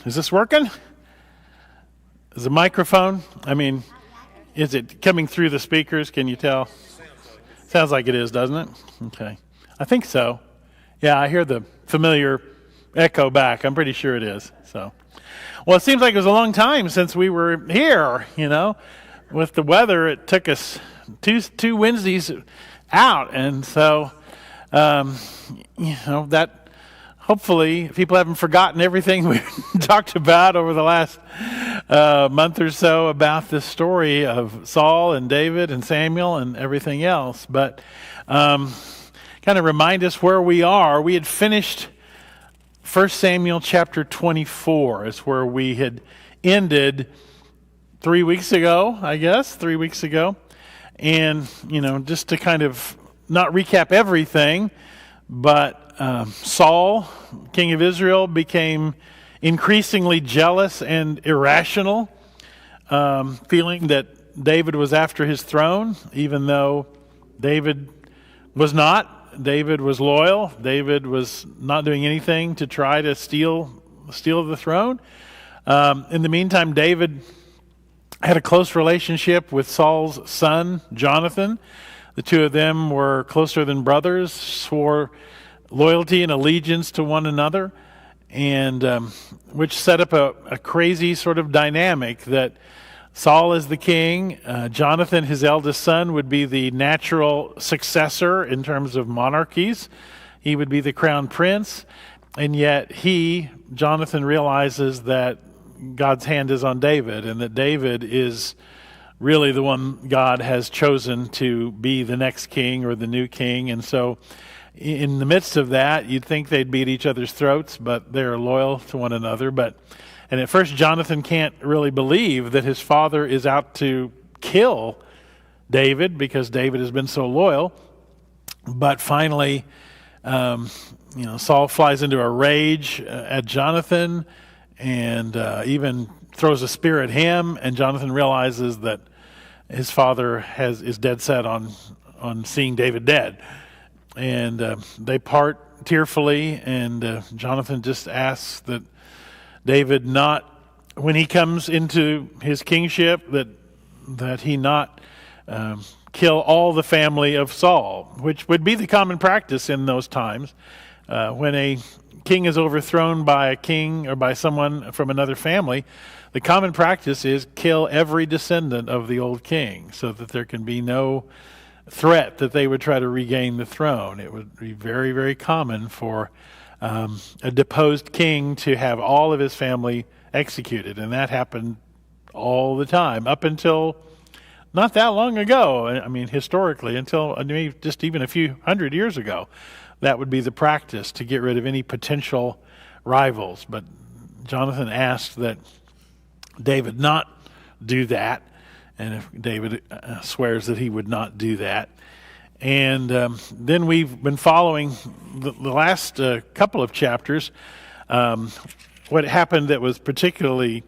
Is this working? Is the microphone? Is it coming through the speakers? Can you tell? Sounds like it is, doesn't it? Okay. I think so. Yeah, I hear the familiar echo back. I'm pretty sure it is. So, well, it seems like it was a long time since we were here, With the weather, it took us two Wednesdays out. And so, that hopefully people haven't forgotten everything we talked about over the last month or so about this story of Saul and David and Samuel and everything else. But kind of remind us where we are. We had finished 1 Samuel chapter 24 is where we had ended 3 weeks ago, I guess, 3 weeks ago. And, just to kind of not recap everything, but Saul, king of Israel, became increasingly jealous and irrational, feeling that David was after his throne, even though David was not. David was loyal. David was not doing anything to try to steal the throne. In the meantime, David had a close relationship with Saul's son, Jonathan. The two of them were closer than brothers, swore loyalty and allegiance to one another, and which set up a crazy sort of dynamic that Saul is the king, Jonathan, his eldest son, would be the natural successor in terms of monarchies. He would be the crown prince, and yet Jonathan, realizes that God's hand is on David, and that David is really the one God has chosen to be the next king or the new king. And so in the midst of that, you'd think they'd be at each other's throats, but they're loyal to one another. And at first, Jonathan can't really believe that his father is out to kill David because David has been so loyal. But finally, Saul flies into a rage at Jonathan and even throws a spear at him. And Jonathan realizes that his father is dead set on seeing David dead. And they part tearfully, and Jonathan just asks that David not, when he comes into his kingship, that he not kill all the family of Saul, which would be the common practice in those times. When a king is overthrown by a king or by someone from another family, the common practice is kill every descendant of the old king so that there can be no threat that they would try to regain the throne. It would be very, very common for a deposed king to have all of his family executed, and that happened all the time up until not that long ago. Historically, until just even a few hundred years ago, that would be the practice to get rid of any potential rivals. But Jonathan asked that David not do that. And if David swears that he would not do that. And then we've been following the last couple of chapters. What happened that was particularly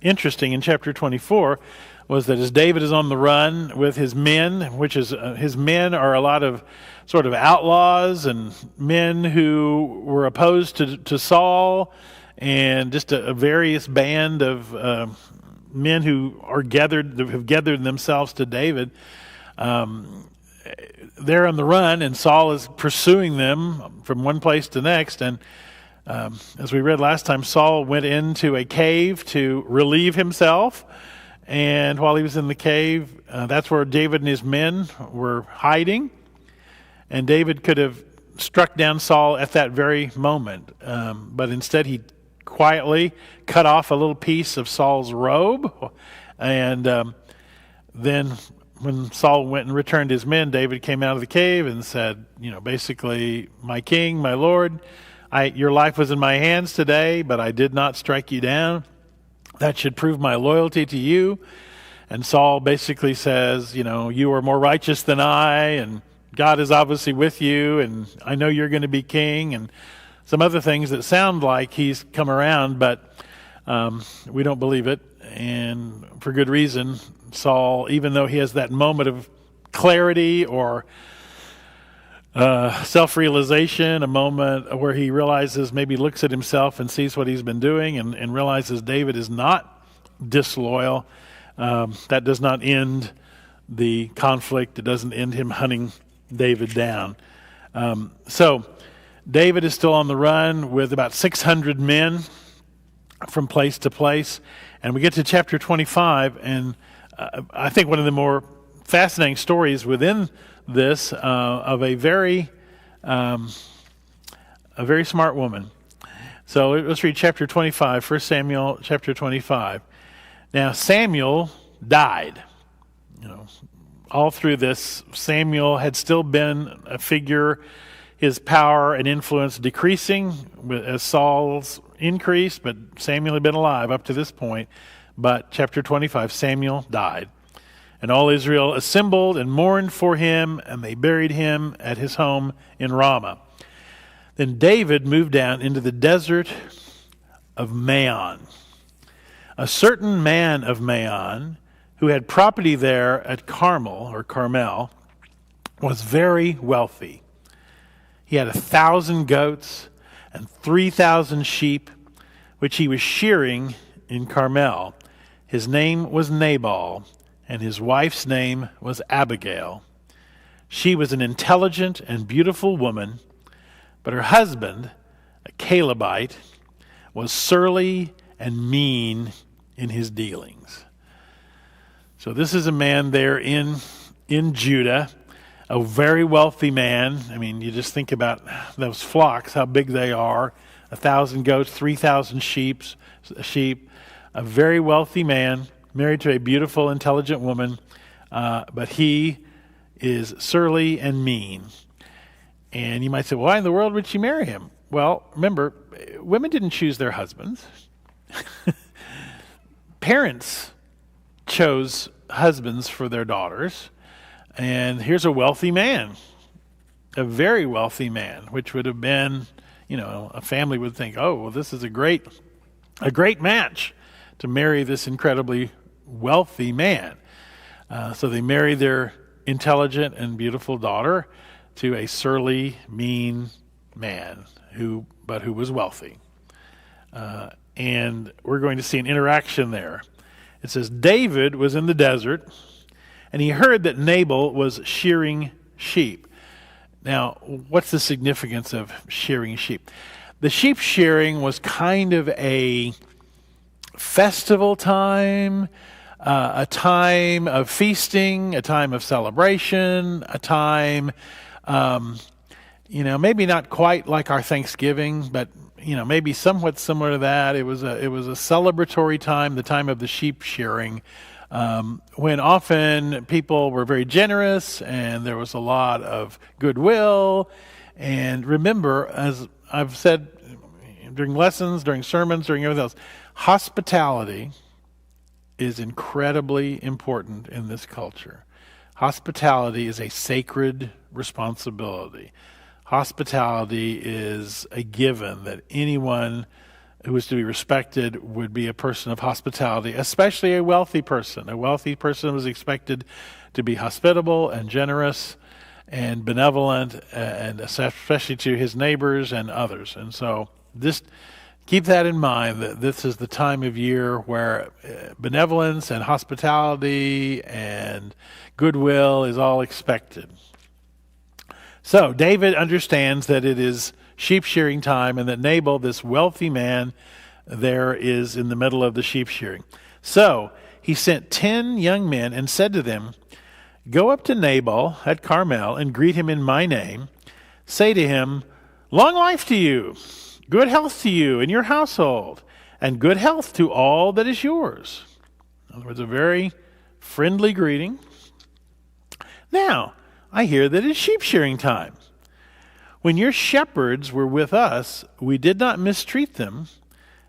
interesting in chapter 24 was that as David is on the run with his men, which is his men are a lot of sort of outlaws and men who were opposed to Saul, and just a various band of men who have gathered themselves to David. They're on the run, and Saul is pursuing them from one place to the next. And as we read last time, Saul went into a cave to relieve himself. And while he was in the cave, that's where David and his men were hiding. And David could have struck down Saul at that very moment. But instead he quietly cut off a little piece of Saul's robe. And then when Saul went and returned his men, David came out of the cave and said, basically, my king, my lord, your life was in my hands today, but I did not strike you down. That should prove my loyalty to you. And Saul basically says, you are more righteous than I, and God is obviously with you, and I know you're going to be king, and some other things that sound like he's come around, but we don't believe it, and for good reason. Saul, even though he has that moment of clarity or self-realization, a moment where he realizes, maybe looks at himself and sees what he's been doing and realizes David is not disloyal. That does not end the conflict. It doesn't end him hunting David down. So David is still on the run with about 600 men from place to place. And we get to chapter 25, and I think one of the more fascinating stories within this of a very smart woman. So let's read chapter 25, 1 Samuel chapter 25. Now Samuel died. All through this, Samuel had still been a figure, his power and influence decreasing as Saul's increased, but Samuel had been alive up to this point. But chapter 25, Samuel died. And all Israel assembled and mourned for him, and they buried him at his home in Ramah. Then David moved down into the desert of Maon. A certain man of Maon, who had property there at Carmel, was very wealthy. He had 1,000 goats and 3,000 sheep, which he was shearing in Carmel. His name was Nabal, and his wife's name was Abigail. She was an intelligent and beautiful woman, but her husband, a Calebite, was surly and mean in his dealings. So this is a man there in Judah, a very wealthy man. I mean, you just think about those flocks, how big they are. 1,000 goats, 3,000 sheep. A very wealthy man, married to a beautiful, intelligent woman, but he is surly and mean. And you might say, why in the world would she marry him? Well, remember, women didn't choose their husbands. Parents chose husbands for their daughters. And here's a wealthy man, a very wealthy man, which would have been, a family would think, oh, well, this is a great match to marry this incredibly wealthy man. So they marry their intelligent and beautiful daughter to a surly, mean man who was wealthy. And we're going to see an interaction there. It says, David was in the desert, and he heard that Nabal was shearing sheep. Now, what's the significance of shearing sheep? The sheep shearing was kind of a festival time, a time of feasting, a time of celebration, a time, maybe not quite like our Thanksgiving, but maybe somewhat similar to that. It was a celebratory time, the time of the sheep shearing, when often people were very generous and there was a lot of goodwill. And remember, as I've said during lessons, during sermons, during everything else, hospitality is incredibly important in this culture. Hospitality is a sacred responsibility. Hospitality is a given that anyone who is to be respected would be a person of hospitality, especially a wealthy person. A wealthy person was expected to be hospitable and generous and benevolent, and especially to his neighbors and others. And so just keep that in mind, that this is the time of year where benevolence and hospitality and goodwill is all expected. So David understands that it is sheep shearing time and that Nabal, this wealthy man, there is in the middle of the sheep shearing. So he sent 10 young men and said to them, go up to Nabal at Carmel and greet him in my name. Say to him, long life to you, good health to you and your household, and good health to all that is yours. In other words, a very friendly greeting. Now, I hear that it's sheep shearing time. When your shepherds were with us, we did not mistreat them,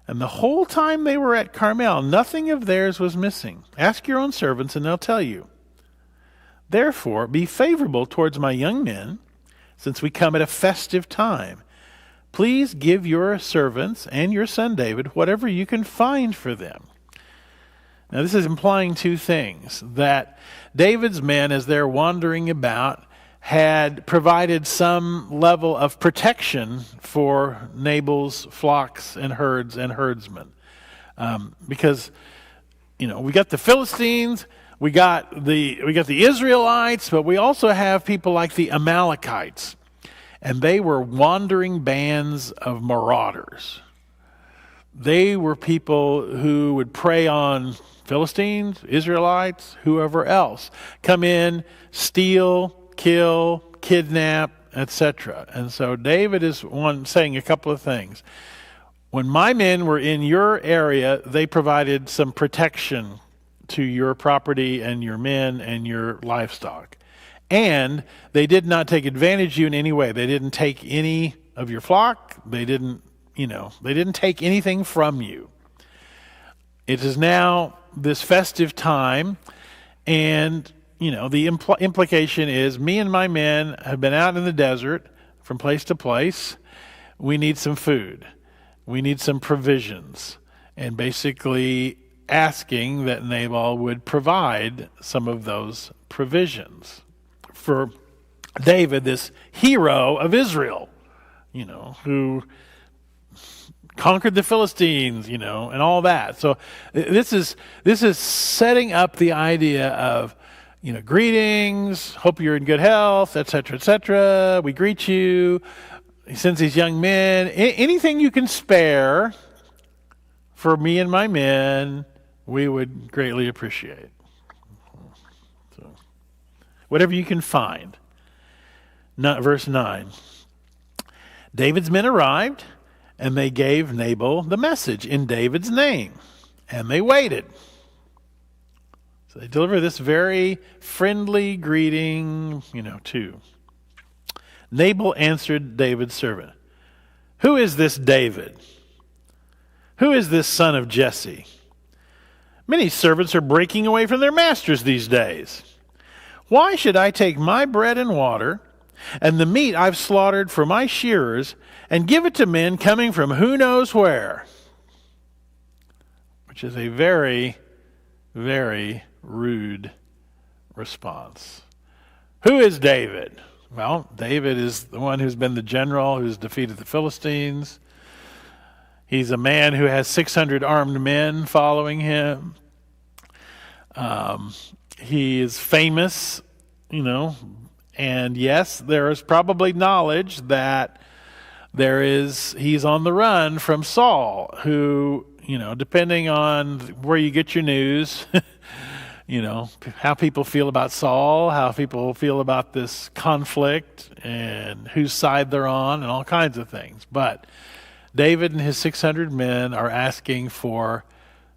and the whole time they were at Carmel, nothing of theirs was missing. Ask your own servants, and they'll tell you. Therefore, be favorable towards my young men, since we come at a festive time. Please give your servants and your son David whatever you can find for them. Now, this is implying two things. That David's men, as they're wandering about, had provided some level of protection for Nabal's flocks and herds and herdsmen. Because, we got the Philistines, we got the Israelites, but we also have people like the Amalekites. And they were wandering bands of marauders. They were people who would prey on Philistines, Israelites, whoever else. Come in, steal, kill, kidnap, etc. And so David is saying a couple of things. When my men were in your area, they provided some protection to your property and your men and your livestock. And they did not take advantage of you in any way. They didn't take any of your flock. They didn't take anything from you. It is now this festive time, and the implication is me and my men have been out in the desert from place to place. We need some food. We need some provisions, and basically asking that Nabal would provide some of those provisions for David, this hero of Israel, who conquered the Philistines, and all that. So this is setting up the idea of, greetings, hope you're in good health, etc., etc. We greet you. He sends these young men. Anything you can spare for me and my men, we would greatly appreciate. So, whatever you can find. Verse 9. David's men arrived, and they gave Nabal the message in David's name, and they waited. So they deliver this very friendly greeting, too. Nabal answered David's servant, "Who is this David? Who is this son of Jesse? Many servants are breaking away from their masters these days. Why should I take my bread and water and the meat I've slaughtered for my shearers and give it to men coming from who knows where?" Which is a very, very rude response. Who is David? Well, David is the one who's been the general who's defeated the Philistines. He's a man who has 600 armed men following him. He is famous, and yes, there is probably knowledge that he's on the run from Saul, who, depending on where you get your news, how people feel about Saul, how people feel about this conflict, and whose side they're on, and all kinds of things. But David and his 600 men are asking for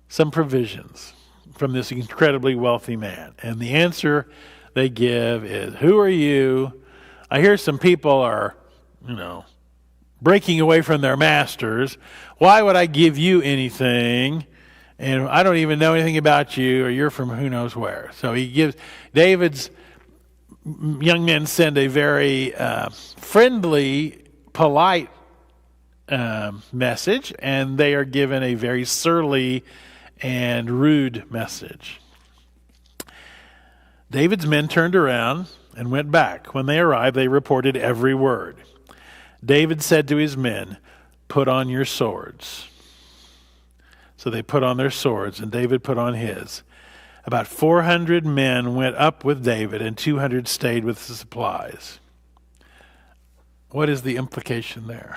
some provisions from this incredibly wealthy man. And the answer they give is, "Who are you? I hear some people are, breaking away from their masters. Why would I give you anything? And I don't even know anything about you, or you're from who knows where." So David's young men send a very friendly, polite message, and they are given a very surly and rude message. David's men turned around and went back. When they arrived, they reported every word. David said to his men, "Put on your swords." So they put on their swords, and David put on his. About 400 men went up with David, and 200 stayed with the supplies. What is the implication there?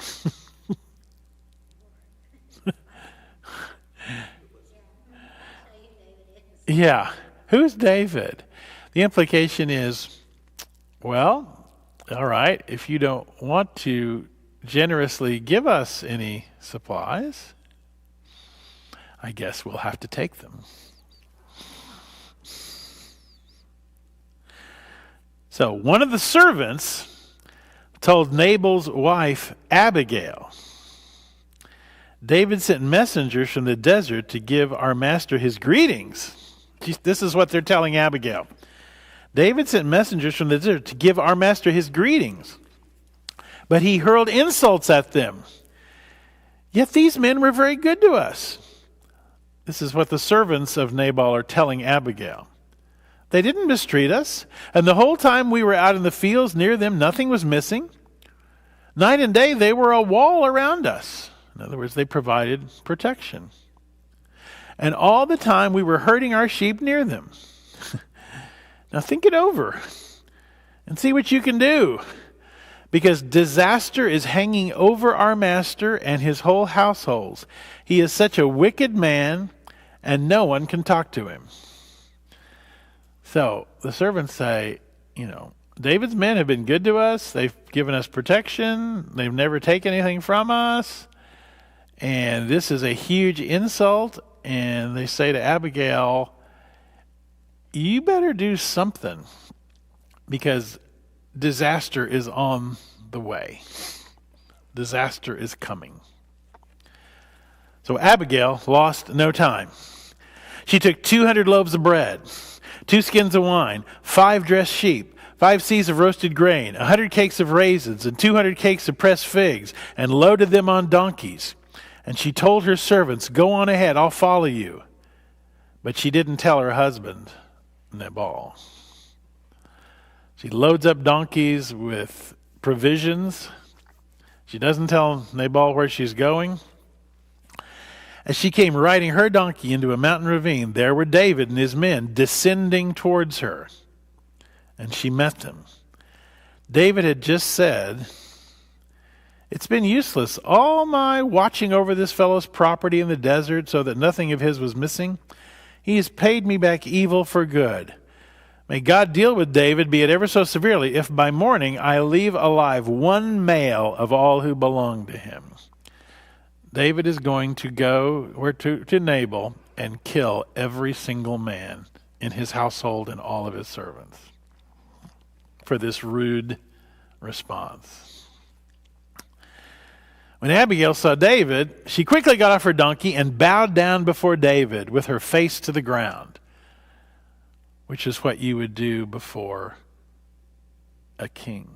Yeah. Who's David? The implication is, well, all right, if you don't want to generously give us any supplies, I guess we'll have to take them. So one of the servants told Nabal's wife, Abigail, "David sent messengers from the desert to give our master his greetings." This is what they're telling Abigail. David sent messengers from the desert to give our master his greetings, but he hurled insults at them. Yet these men were very good to us. This is what the servants of Nabal are telling Abigail. They didn't mistreat us, and the whole time we were out in the fields near them, nothing was missing. Night and day, they were a wall around us. In other words, they provided protection. And all the time, we were herding our sheep near them. Now think it over and see what you can do, because disaster is hanging over our master and his whole households. He is such a wicked man, and no one can talk to him. So the servants say, David's men have been good to us. They've given us protection. They've never taken anything from us. And this is a huge insult. And they say to Abigail, you better do something, because disaster is on the way. Disaster is coming. So Abigail lost no time. She took 200 loaves of bread, 2 skins of wine, 5 dressed sheep, 5 seahs of roasted grain, 100 cakes of raisins, and 200 cakes of pressed figs, and loaded them on donkeys. And she told her servants, go on ahead, I'll follow you. But she didn't tell her husband, Nabal. She loads up donkeys with provisions. She doesn't tell Nabal where she's going. As she came riding her donkey into a mountain ravine, there were David and his men descending towards her. And she met them. David had just said, it's been useless, all my watching over this fellow's property in the desert so that nothing of his was missing. He has paid me back evil for good. May God deal with David, be it ever so severely, if by morning I leave alive one male of all who belong to him. David is going to go to Nabal and kill every single man in his household and all of his servants for this rude response. When Abigail saw David, she quickly got off her donkey and bowed down before David with her face to the ground, which is what you would do before a king.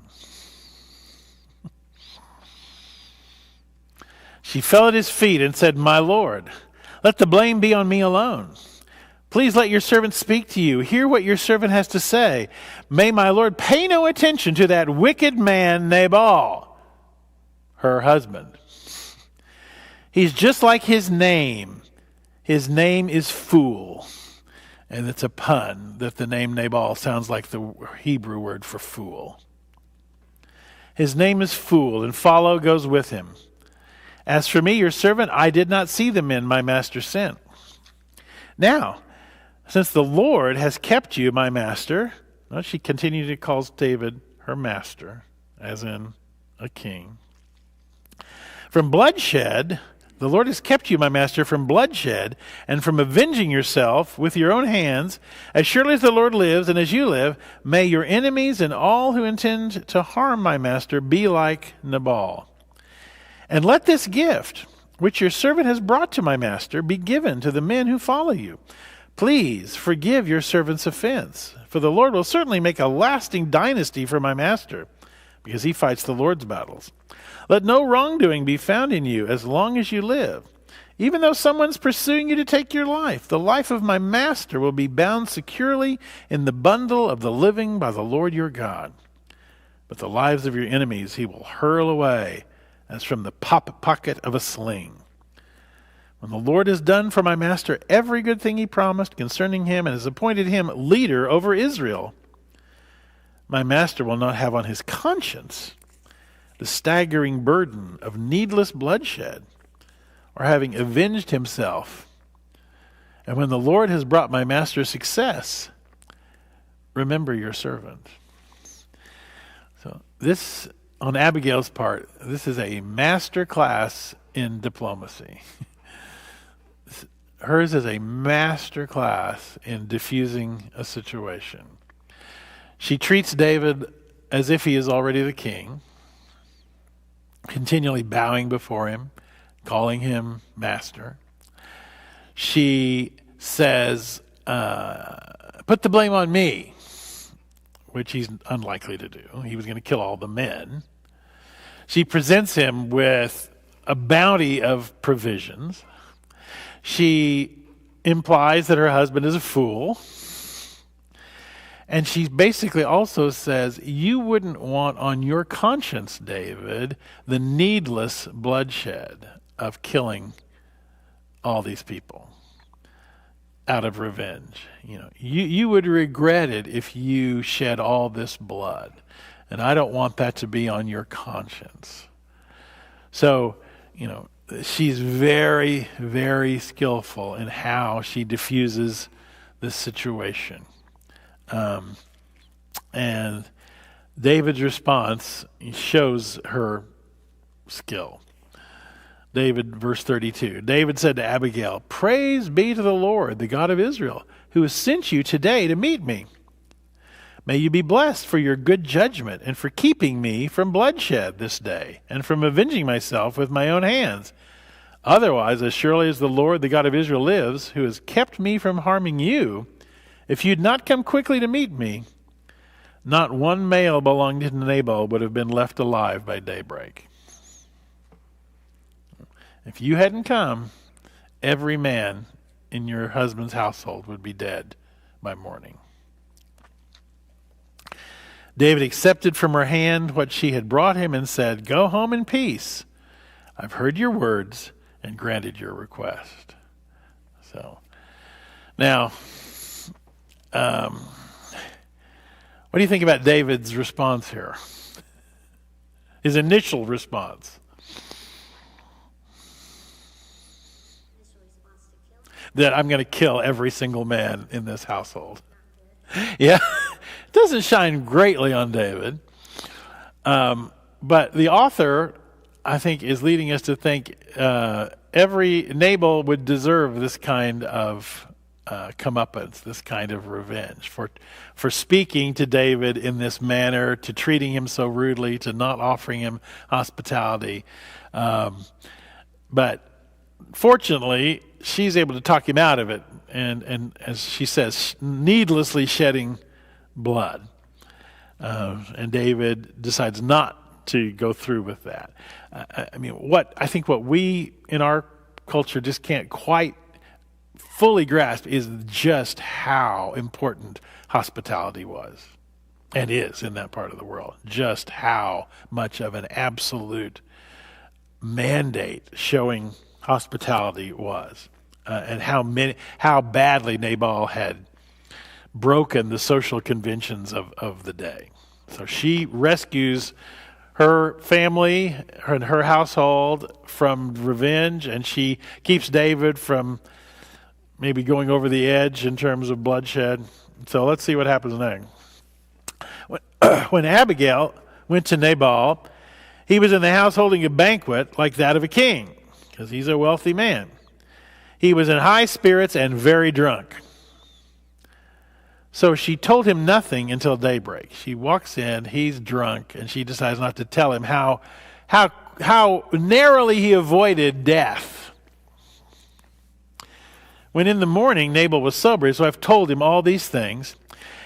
She fell at his feet and said, my Lord, let the blame be on me alone. Please let your servant speak to you. Hear what your servant has to say. May my Lord pay no attention to that wicked man Nabal, her husband. He's just like his name. His name is Fool. And it's a pun that the name Nabal sounds like the Hebrew word for fool. His name is Fool, and follow goes with him. As for me, your servant, I did not see the men my master sent. Now, since the Lord has kept you, my master, well, she continued to call David her master, as in a king. From bloodshed, the Lord has kept you, my master, from bloodshed and from avenging yourself with your own hands. As surely as the Lord lives and as you live, may your enemies and all who intend to harm my master be like Nabal. And let this gift, which your servant has brought to my master, be given to the men who follow you. Please forgive your servant's offense, for the Lord will certainly make a lasting dynasty for my master, because he fights the Lord's battles. Let no wrongdoing be found in you as long as you live. Even though someone's pursuing you to take your life, the life of my master will be bound securely in the bundle of the living by the Lord your God. But the lives of your enemies he will hurl away as from the pocket of a sling. When the Lord has done for my master every good thing he promised concerning him and has appointed him leader over Israel, my master will not have on his conscience the staggering burden of needless bloodshed or having avenged himself. And when the Lord has brought my master success, remember your servant. So this, on Abigail's part, this is a master class in diplomacy. Hers is a master class in diffusing a situation. She treats David as if he is already the king, continually bowing before him, calling him master. She says, put the blame on me, which he's unlikely to do. He was going to kill all the men. She presents him with a bounty of provisions. She implies that her husband is a fool. And she basically also says, you wouldn't want on your conscience, David, the needless bloodshed of killing all these people out of revenge. You would regret it if you shed all this blood. And I don't want that to be on your conscience. So, she's very, very skillful in how she diffuses this situation. And David's response shows her skill. David, verse 32. David said to Abigail, "Praise be to the Lord, the God of Israel, who has sent you today to meet me. May you be blessed for your good judgment and for keeping me from bloodshed this day and from avenging myself with my own hands. Otherwise, as surely as the Lord, the God of Israel lives, who has kept me from harming you, if you'd not come quickly to meet me, not one male belonging to Nabal would have been left alive by daybreak." If you hadn't come, every man in your husband's household would be dead by morning. David accepted from her hand what she had brought him and said, "Go home in peace. I've heard your words and granted your request." So, now, what do you think about David's response here? His initial response. That I'm going to kill every single man in this household. Yeah, it doesn't shine greatly on David. But the author, I think, is leading us to think every Nabal would deserve this kind of comeuppance, this kind of revenge for speaking to David in this manner, to treating him so rudely, to not offering him hospitality. But fortunately, she's able to talk him out of it, and as she says, needlessly shedding blood. And David decides not to go through with that. What we in our culture just can't quite fully grasp is just how important hospitality was and is in that part of the world. Just how much of an absolute mandate showing hospitality was, and how badly Nabal had broken the social conventions of the day. So she rescues her family and her household from revenge, and she keeps David from maybe going over the edge in terms of bloodshed. So let's see what happens next. When Abigail went to Nabal, he was in the house holding a banquet like that of a king, because he's a wealthy man. He was in high spirits and very drunk. So she told him nothing until daybreak. She walks in, he's drunk, and she decides not to tell him how narrowly he avoided death. When in the morning Nabal was sober, his wife told him all these things,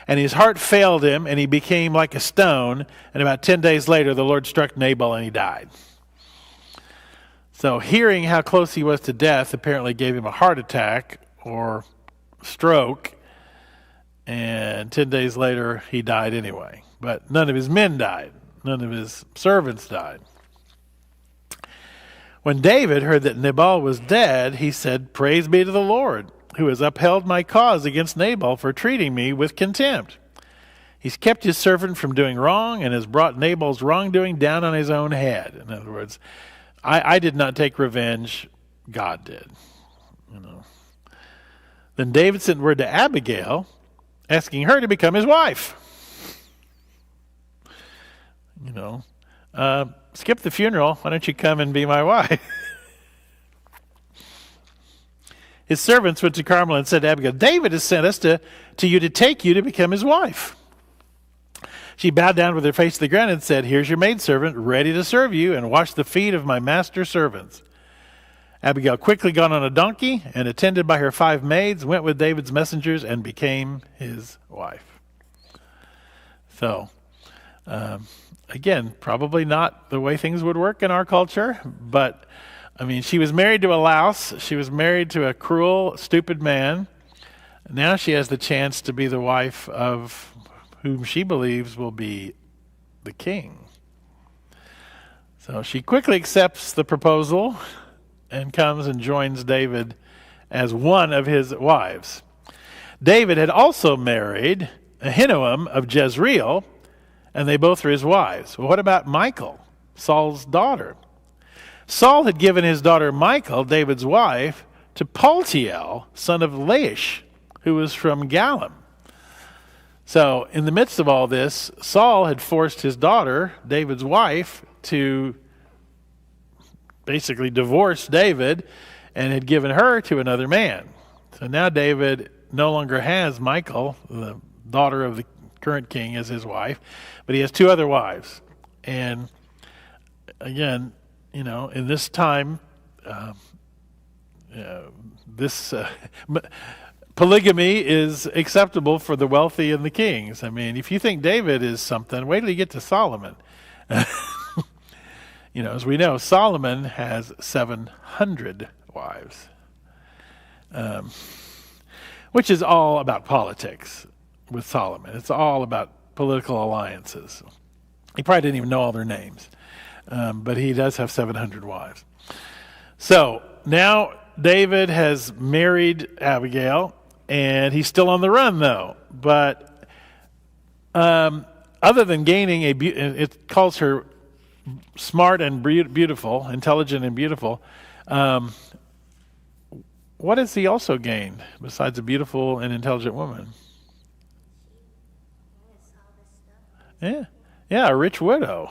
and his heart failed him, and he became like a stone, and about 10 days later the Lord struck Nabal and he died. So hearing how close he was to death apparently gave him a heart attack or stroke, and 10 days later he died anyway. But none of his men died. None of his servants died. When David heard that Nabal was dead, he said, "Praise be to the Lord, who has upheld my cause against Nabal for treating me with contempt. He's kept his servant from doing wrong and has brought Nabal's wrongdoing down on his own head." In other words, I did not take revenge, God did. Then David sent word to Abigail, asking her to become his wife. Skip the funeral. Why don't you come and be my wife? His servants went to Carmel and said to Abigail, "David has sent us to you to take you to become his wife." She bowed down with her face to the ground and said, "Here's your maidservant, ready to serve you and wash the feet of my master's servants." Abigail quickly got on a donkey and, attended by her 5 maids, went with David's messengers and became his wife. So, again, probably not the way things would work in our culture, but, she was married to a louse. She was married to a cruel, stupid man, Now she has the chance to be the wife of whom she believes will be the king. So she quickly accepts the proposal and comes and joins David as one of his wives. David had also married Ahinoam of Jezreel, and they both were his wives. Well, what about Michal, Saul's daughter? Saul had given his daughter Michal, David's wife, to Paltiel, son of Laish, who was from Galim. So in the midst of all this, Saul had forced his daughter, David's wife, to basically divorce David and had given her to another man. So now David no longer has Michal, the daughter of the current king, as his wife, but he has two other wives. And again, in this time, polygamy is acceptable for the wealthy and the kings. I mean, if you think David is something, wait till you get to Solomon. As we know, Solomon has 700 wives, which is all about politics with Solomon. It's all about political alliances. He probably didn't even know all their names, but he does have 700 wives. So now David has married Abigail, and he's still on the run, though. But other than gaining it calls her smart and beautiful, intelligent and beautiful. What has he also gained besides a beautiful and intelligent woman? Yeah, a rich widow.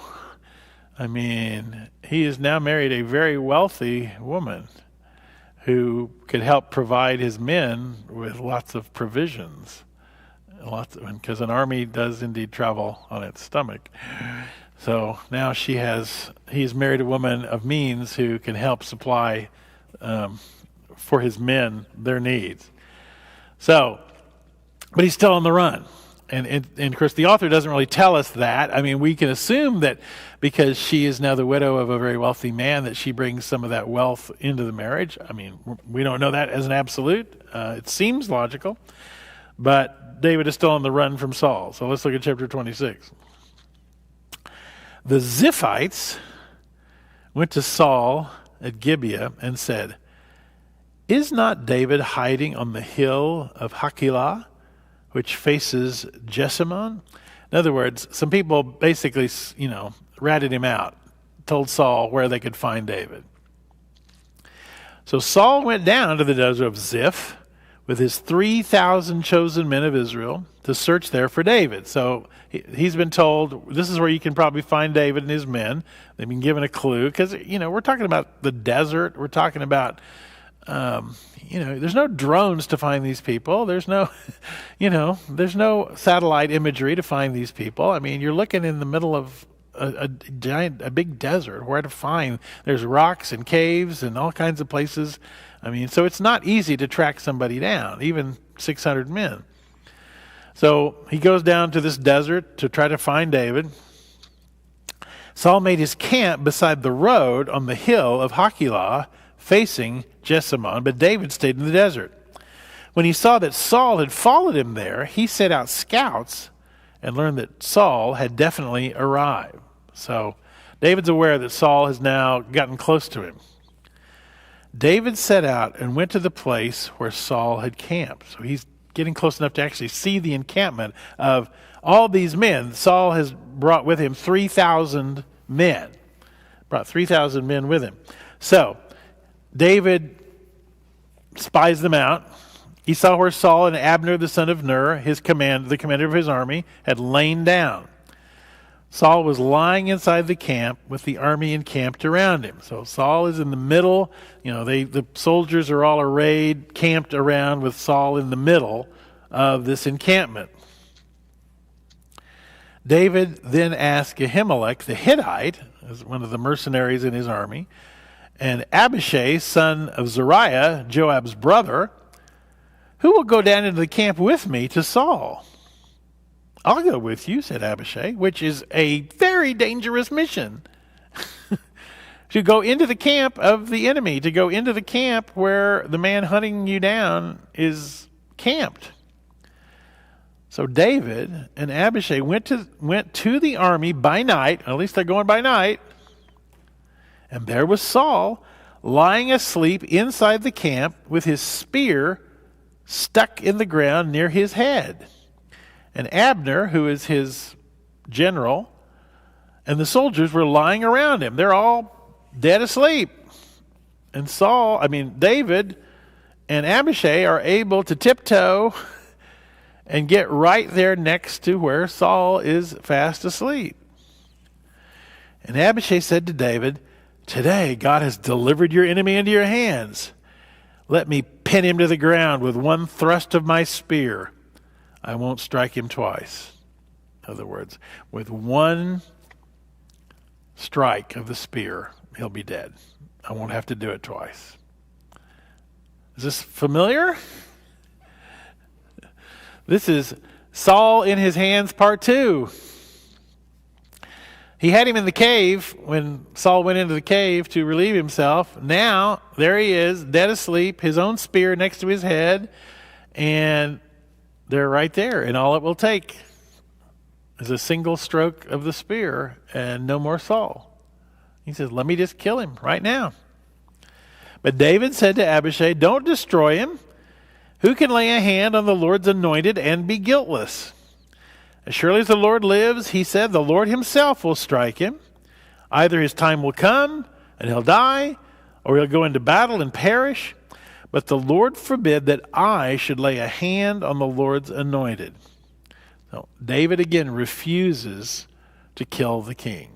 I mean, he has now married a very wealthy woman who could help provide his men with lots of provisions. Because an army does indeed travel on its stomach. So now he's married a woman of means who can help supply for his men their needs. So, but he's still on the run. And of course, the author doesn't really tell us that. I mean, we can assume that because she is now the widow of a very wealthy man, that she brings some of that wealth into the marriage. I mean, we don't know that as an absolute. It seems logical. But David is still on the run from Saul. So let's look at chapter 26. The Ziphites went to Saul at Gibeah and said, "Is not David hiding on the hill of Hakilah, which faces Jessamon?" In other words, some people basically, ratted him out, told Saul where they could find David. So Saul went down to the desert of Ziph with his 3,000 chosen men of Israel to search there for David. So he's been told, this is where you can probably find David and his men. They've been given a clue because, we're talking about the desert. We're talking about, there's no drones to find these people. There's no, there's no satellite imagery to find these people. I mean, you're looking in the middle of a big desert where to find. There's rocks and caves and all kinds of places. I mean, so it's not easy to track somebody down, even 600 men. So he goes down to this desert to try to find David. Saul made his camp beside the road on the hill of Hakilah, facing Jessamon, but David stayed in the desert. When he saw that Saul had followed him there, he sent out scouts and learned that Saul had definitely arrived. So David's aware that Saul has now gotten close to him. David set out and went to the place where Saul had camped. So he's getting close enough to actually see the encampment of all these men. Saul has brought with him 3,000 men. Brought 3,000 men with him. So David spies them out. He saw where Saul and Abner the son of Ner, the commander of his army, had lain down. Saul was lying inside the camp with the army encamped around him. So Saul is in the middle. The soldiers are all arrayed, camped around with Saul in the middle of this encampment. David then asked Ahimelech the Hittite, as one of the mercenaries in his army, and Abishai, son of Zeruiah, Joab's brother, "Who will go down into the camp with me to Saul?" "I'll go with you," said Abishai, which is a very dangerous mission. To go into the camp of the enemy, to go into the camp where the man hunting you down is camped. So David and Abishai went to the army by night, at least they're going by night, and there was Saul lying asleep inside the camp with his spear stuck in the ground near his head. And Abner, who is his general, and the soldiers were lying around him. They're all dead asleep. And David and Abishai are able to tiptoe and get right there next to where Saul is fast asleep. And Abishai said to David, "Today God has delivered your enemy into your hands. Let me pin him to the ground with one thrust of my spear. I won't strike him twice." In other words, with one strike of the spear, he'll be dead. I won't have to do it twice. Is this familiar? This is Saul in his hands, part 2. He had him in the cave when Saul went into the cave to relieve himself. Now, there he is, dead asleep, his own spear next to his head, and they're right there. And all it will take is a single stroke of the spear and no more Saul. He says, let me just kill him right now. But David said to Abishai, "Don't destroy him. Who can lay a hand on the Lord's anointed and be guiltless? As surely as the Lord lives," he said, "the Lord himself will strike him. Either his time will come and he'll die, or he'll go into battle and perish. But the Lord forbid that I should lay a hand on the Lord's anointed." So David again refuses to kill the king.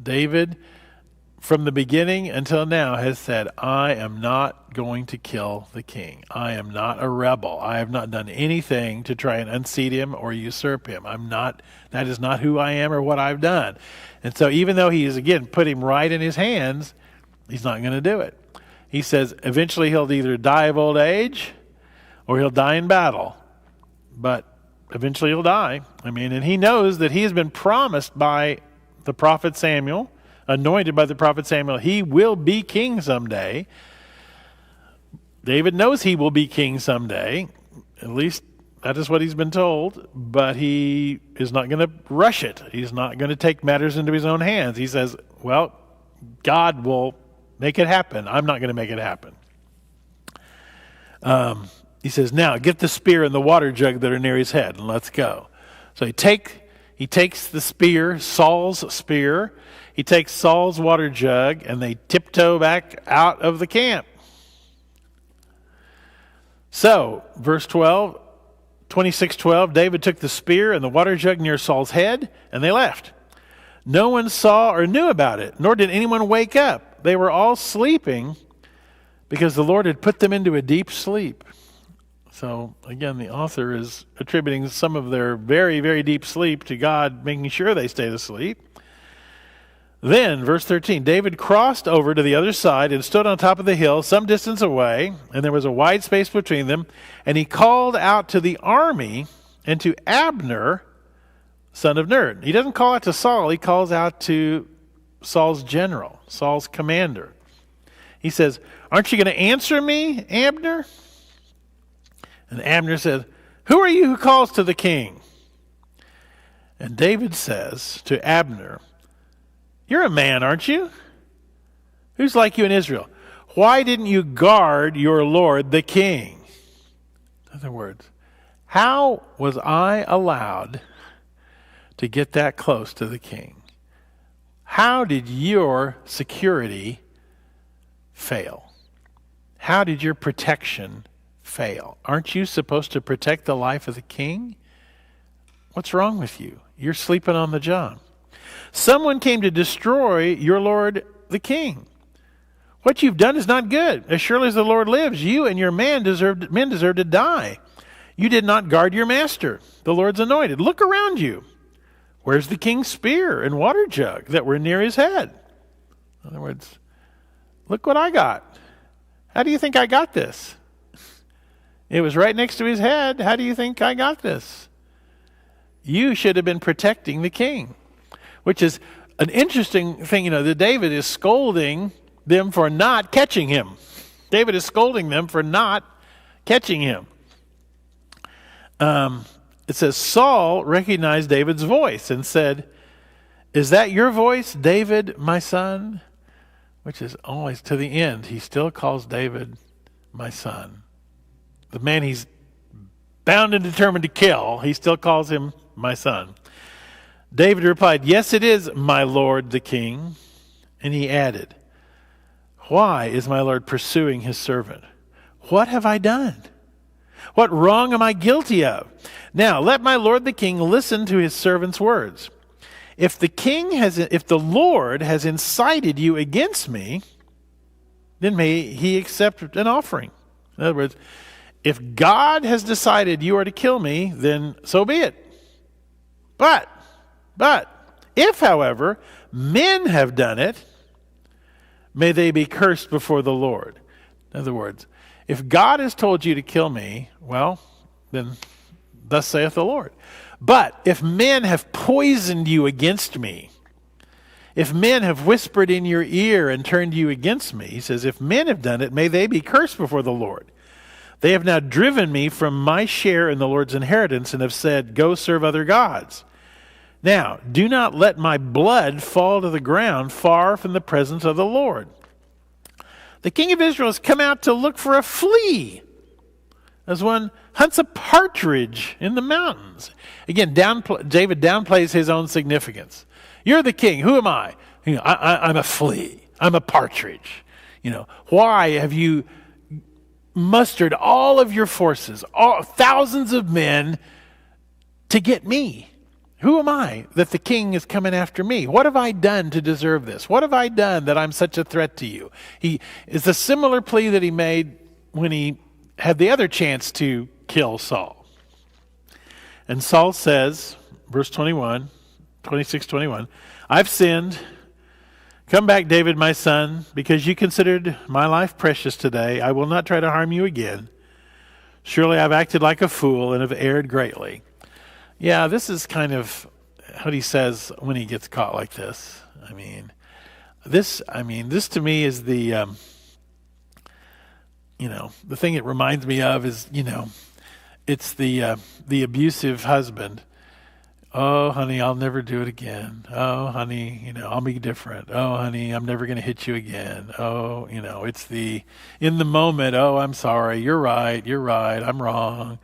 David, from the beginning until now, has said, "I am not going to kill the king. I am not a rebel. I have not done anything to try and unseat him or usurp him. That is not who I am or what I've done." And so even though he is, again, put him right in his hands, he's not going to do it. He says eventually he'll either die of old age or he'll die in battle. But eventually he'll die. And he knows that he has been promised by the prophet Samuel, anointed by the prophet Samuel, he will be king someday. David knows he will be king someday. At least that is what he's been told. But he is not going to rush it. He's not going to take matters into his own hands. He says, well, God will make it happen. I'm not going to make it happen. He says, "Now get the spear and the water jug that are near his head, and let's go." So he takes the spear, Saul's spear. He takes Saul's water jug, and they tiptoe back out of the camp. So, verse 12, 26:12, David took the spear and the water jug near Saul's head, and they left. No one saw or knew about it, nor did anyone wake up. They were all sleeping because the Lord had put them into a deep sleep. So, again, the author is attributing some of their very, very deep sleep to God making sure they stayed asleep. Then, verse 13, David crossed over to the other side and stood on top of the hill some distance away, and there was a wide space between them, and he called out to the army and to Abner, son of Ner. He doesn't call out to Saul, he calls out to Saul's general, Saul's commander. He says, "Aren't you going to answer me, Abner?" And Abner said, "Who are you who calls to the king?" And David says to Abner, "You're a man, aren't you? Who's like you in Israel? Why didn't you guard your lord the king?" In other words, how was I allowed to get that close to the king? How did your security fail? How did your protection fail? Aren't you supposed to protect the life of the king? What's wrong with you? You're sleeping on the job. Someone came to destroy your lord the king. What you've done is not good. As surely as the Lord lives, you and your men deserve to die. You did not guard your master, the Lord's anointed. Look around you. Where's the king's spear and water jug that were near his head? In other words, look what I got. How do you think I got this? It was right next to his head. How do you think I got this? You should have been protecting the king. Which is an interesting thing, that David is scolding them for not catching him. David is scolding them for not catching him. It says, Saul recognized David's voice and said, "Is that your voice, David, my son?" Which is always to the end. He still calls David my son. The man he's bound and determined to kill, he still calls him my son. David replied, "Yes, it is, my lord the king." And he added, "Why is my lord pursuing his servant? What have I done? What wrong am I guilty of? Now let my lord the king listen to his servant's words. If the Lord has incited you against me, then may he accept an offering." In other words, if God has decided you are to kill me, then so be it. But, if, however, men have done it, may they be cursed before the Lord. In other words, if God has told you to kill me, well, then thus saith the Lord. But if men have poisoned you against me, if men have whispered in your ear and turned you against me, he says, if men have done it, may they be cursed before the Lord. They have now driven me from my share in the Lord's inheritance and have said, "Go serve other gods." Now, do not let my blood fall to the ground far from the presence of the Lord. The king of Israel has come out to look for a flea, as one hunts a partridge in the mountains. Again, David downplays his own significance. You're the king. Who am I? I'm a flea. I'm a partridge. Why have you mustered all of your forces, thousands of men, to get me? Who am I that the king is coming after me? What have I done to deserve this? What have I done that I'm such a threat to you? It's a similar plea that he made when he had the other chance to kill Saul. And Saul says, verse 26-21, "I've sinned. Come back, David, my son, because you considered my life precious today. I will not try to harm you again. Surely I've acted like a fool and have erred greatly." Yeah, this is kind of what he says when he gets caught like this. This to me is the, the thing it reminds me of is, it's the abusive husband. "Oh, honey, I'll never do it again. Oh, honey, I'll be different. Oh, honey, I'm never going to hit you again. Oh," it's in the moment, "Oh, I'm sorry. You're right. I'm wrong."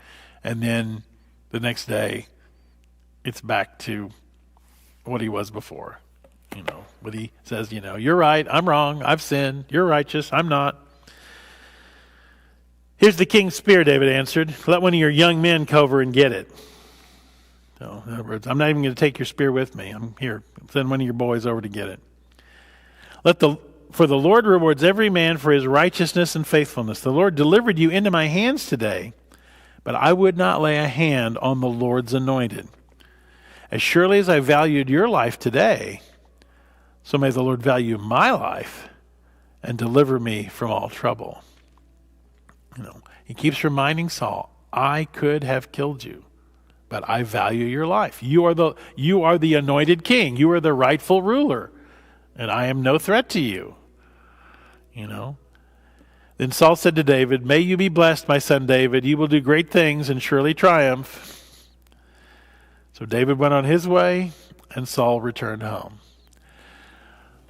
And then the next day, it's back to what he was before. But he says, "You're right. I'm wrong. I've sinned. You're righteous. I'm not." "Here's the king's spear," David answered. "Let one of your young men come over and get it." So, in other words, I'm not even going to take your spear with me. I'm here. Send one of your boys over to get it. For the Lord rewards every man for his righteousness and faithfulness. The Lord delivered you into my hands today, but I would not lay a hand on the Lord's anointed. As surely as I valued your life today, so may the Lord value my life and deliver me from all trouble." He keeps reminding Saul, "I could have killed you, but I value your life. You are the anointed king. You are the rightful ruler, and I am no threat to you." Then Saul said to David, "May you be blessed, my son David. You will do great things and surely triumph." So David went on his way, and Saul returned home.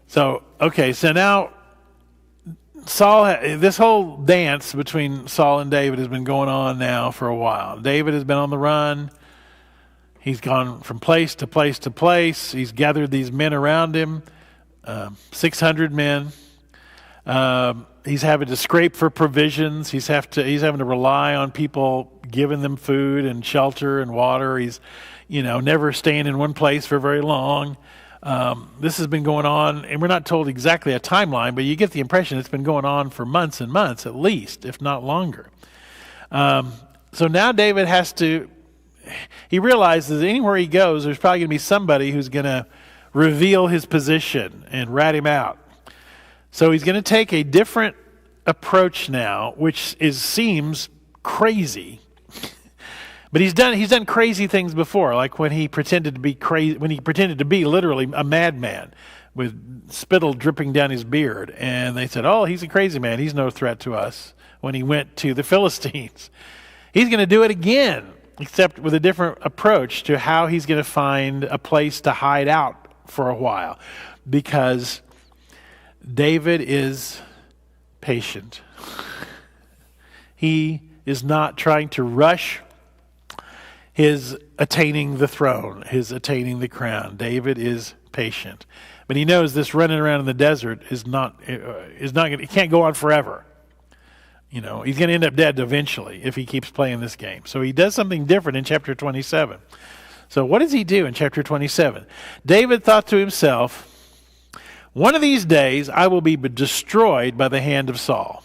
So now this whole dance between Saul and David has been going on now for a while. David has been on the run. He's gone from place to place to place. He's gathered these men around him, 600 men. He's having to scrape for provisions. He's having to rely on people giving them food and shelter and water. He's never staying in one place for very long. This has been going on, and we're not told exactly a timeline, but you get the impression it's been going on for months and months at least, if not longer. So now David he realizes anywhere he goes, there's probably going to be somebody who's going to reveal his position and rat him out. So he's going to take a different approach now, which seems crazy. But he's done crazy things before, like when he pretended to be crazy, when he pretended to be literally a madman with spittle dripping down his beard, and they said, "Oh, he's a crazy man. He's no threat to us." when he went to the Philistines. He's going to do it again, except with a different approach to how he's going to find a place to hide out for a while, because David is patient. He is not trying to rush his attaining the throne, his attaining the crown. David is patient. But he knows this running around in the desert is not going to, it can't go on forever. He's going to end up dead eventually if he keeps playing this game. So he does something different in chapter 27. So what does he do in chapter 27? David thought to himself, one of these days I will be destroyed by the hand of Saul.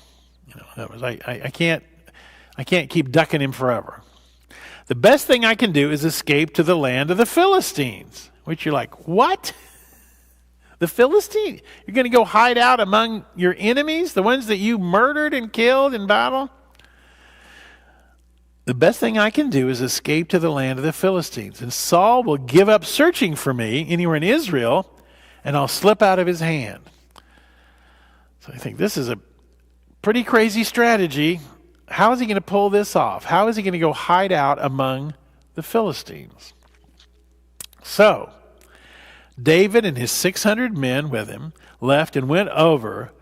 I can't keep ducking him forever. The best thing I can do is escape to the land of the Philistines. Which you're like, what? The Philistines? You're going to go hide out among your enemies, the ones that you murdered and killed in battle? The best thing I can do is escape to the land of the Philistines. And Saul will give up searching for me anywhere in Israel, and I'll slip out of his hand. So I think this is a pretty crazy strategy. How is he going to pull this off? How is he going to go hide out among the Philistines? So, David and his 600 men with him left and went over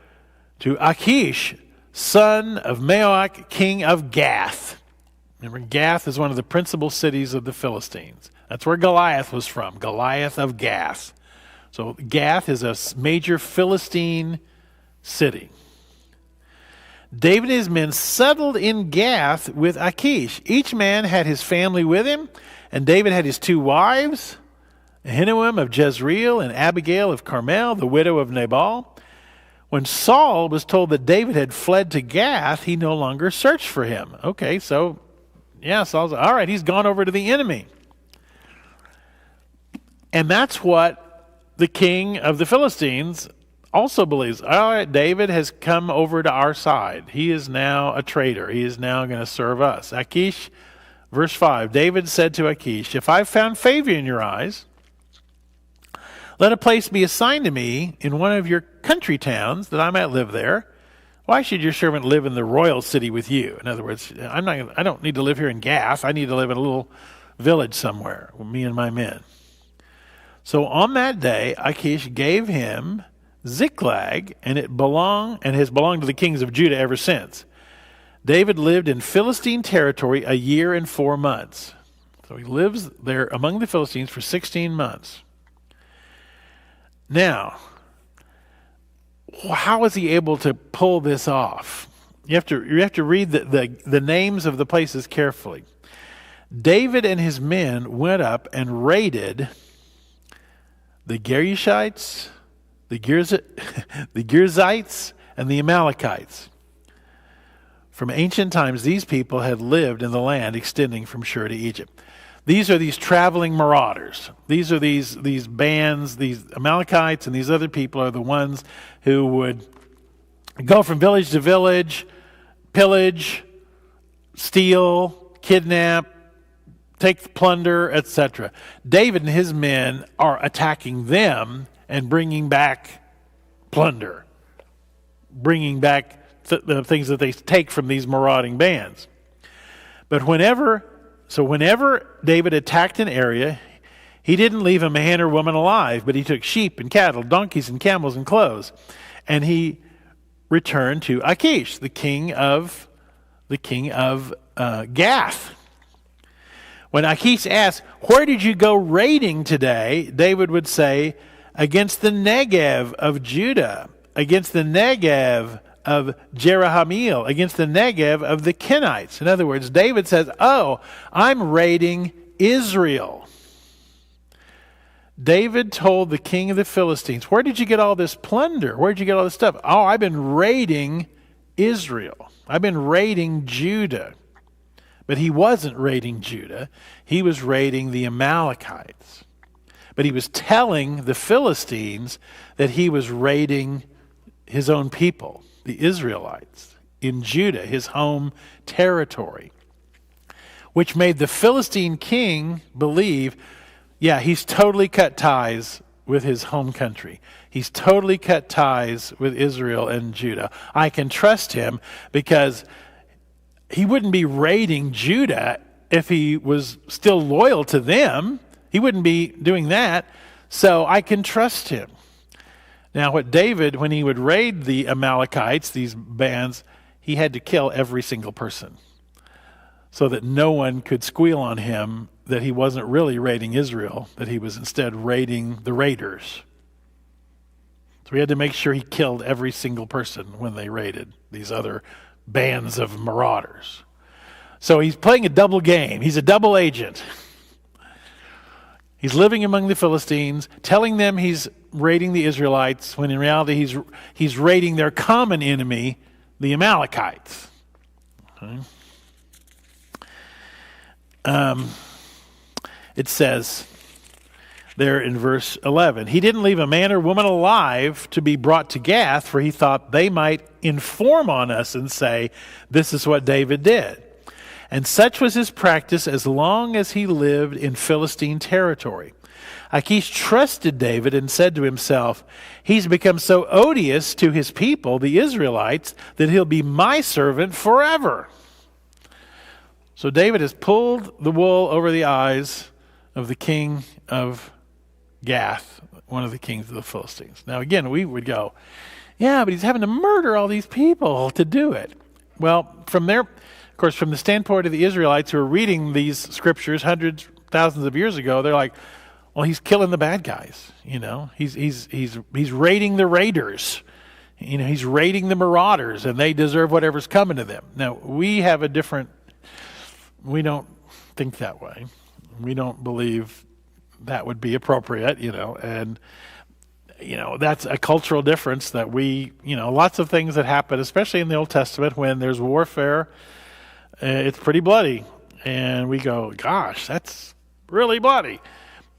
to Achish, son of Maoch, king of Gath. Remember, Gath is one of the principal cities of the Philistines. That's where Goliath was from, Goliath of Gath. So Gath is a major Philistine city. David and his men settled in Gath with Achish. Each man had his family with him, and David had his 2 wives, Ahinoam of Jezreel and Abigail of Carmel, the widow of Nabal. When Saul was told that David had fled to Gath, he no longer searched for him. Okay, so, Saul's all right, he's gone over to the enemy. And that's what the king of the Philistines also believes. All right, David has come over to our side. He is now a traitor. He is now going to serve us. Achish, verse 5, David said to Achish, if I've found favor in your eyes, let a place be assigned to me in one of your country towns that I might live there. Why should your servant live in the royal city with you? In other words, I don't need to live here in Gath. I need to live in a little village somewhere with me and my men. So on that day, Achish gave him Ziklag, and has belonged to the kings of Judah ever since. David lived in Philistine territory a year and 4 months. So he lives there among the Philistines for 16 months. Now, how is he able to pull this off? You have to read the names of the places carefully. David and his men went up and raided the Gerushites, the Girzites, and the Amalekites. From ancient times, these people had lived in the land extending from Shur to Egypt. These are these traveling marauders. These are these bands, these Amalekites and these other people are the ones who would go from village to village, pillage, steal, kidnap, take plunder, etc. David and his men are attacking them and bringing back plunder, bringing back the things that they take from these marauding bands. But whenever David attacked an area, he didn't leave a man or woman alive, but he took sheep and cattle, donkeys and camels and clothes, and he returned to Achish, the king of Gath. When Achish asked, "Where did you go raiding today?" David would say, "Against the Negev of Judah, against the Negev of Jerahmeel, against the Negev of the Kenites." In other words, David says, "Oh, I'm raiding Israel." David told the king of the Philistines, "Where did you get all this plunder? Where did you get all this stuff?" "Oh, I've been raiding Israel. I've been raiding Judah." But he wasn't raiding Judah. He was raiding the Amalekites. But he was telling the Philistines that he was raiding his own people, the Israelites, in Judah, his home territory, which made the Philistine king believe, yeah, he's totally cut ties with his home country. He's totally cut ties with Israel and Judah. I can trust him because he wouldn't be raiding Judah if he was still loyal to them. He wouldn't be doing that. So I can trust him. Now, what David, when he would raid the Amalekites, these bands, he had to kill every single person so that no one could squeal on him that he wasn't really raiding Israel, that he was instead raiding the raiders. So he had to make sure he killed every single person when they raided these other bands of marauders. So he's playing a double game. He's a double agent. He's living among the Philistines, telling them he's raiding the Israelites, when in reality he's raiding their common enemy, the Amalekites. Okay. It says there in verse 11, he didn't leave a man or woman alive to be brought to Gath, for he thought they might inform on us and say, this is what David did. And such was his practice as long as he lived in Philistine territory. Achish trusted David and said to himself, he's become so odious to his people, the Israelites, that he'll be my servant forever. So David has pulled the wool over the eyes of the king of Gath, one of the kings of the Philistines. Now again, we would go, yeah, but he's having to murder all these people to do it. Well, from the standpoint of the Israelites who are reading these scriptures hundreds, thousands of years ago, they're like, well, he's killing the bad guys. You know, he's raiding the raiders. You know, he's raiding the marauders, and they deserve whatever's coming to them. Now, we don't think that way. We don't believe that would be appropriate, and that's a cultural difference that lots of things that happen, especially in the Old Testament, when there's warfare, it's pretty bloody. And we go, gosh, that's really bloody.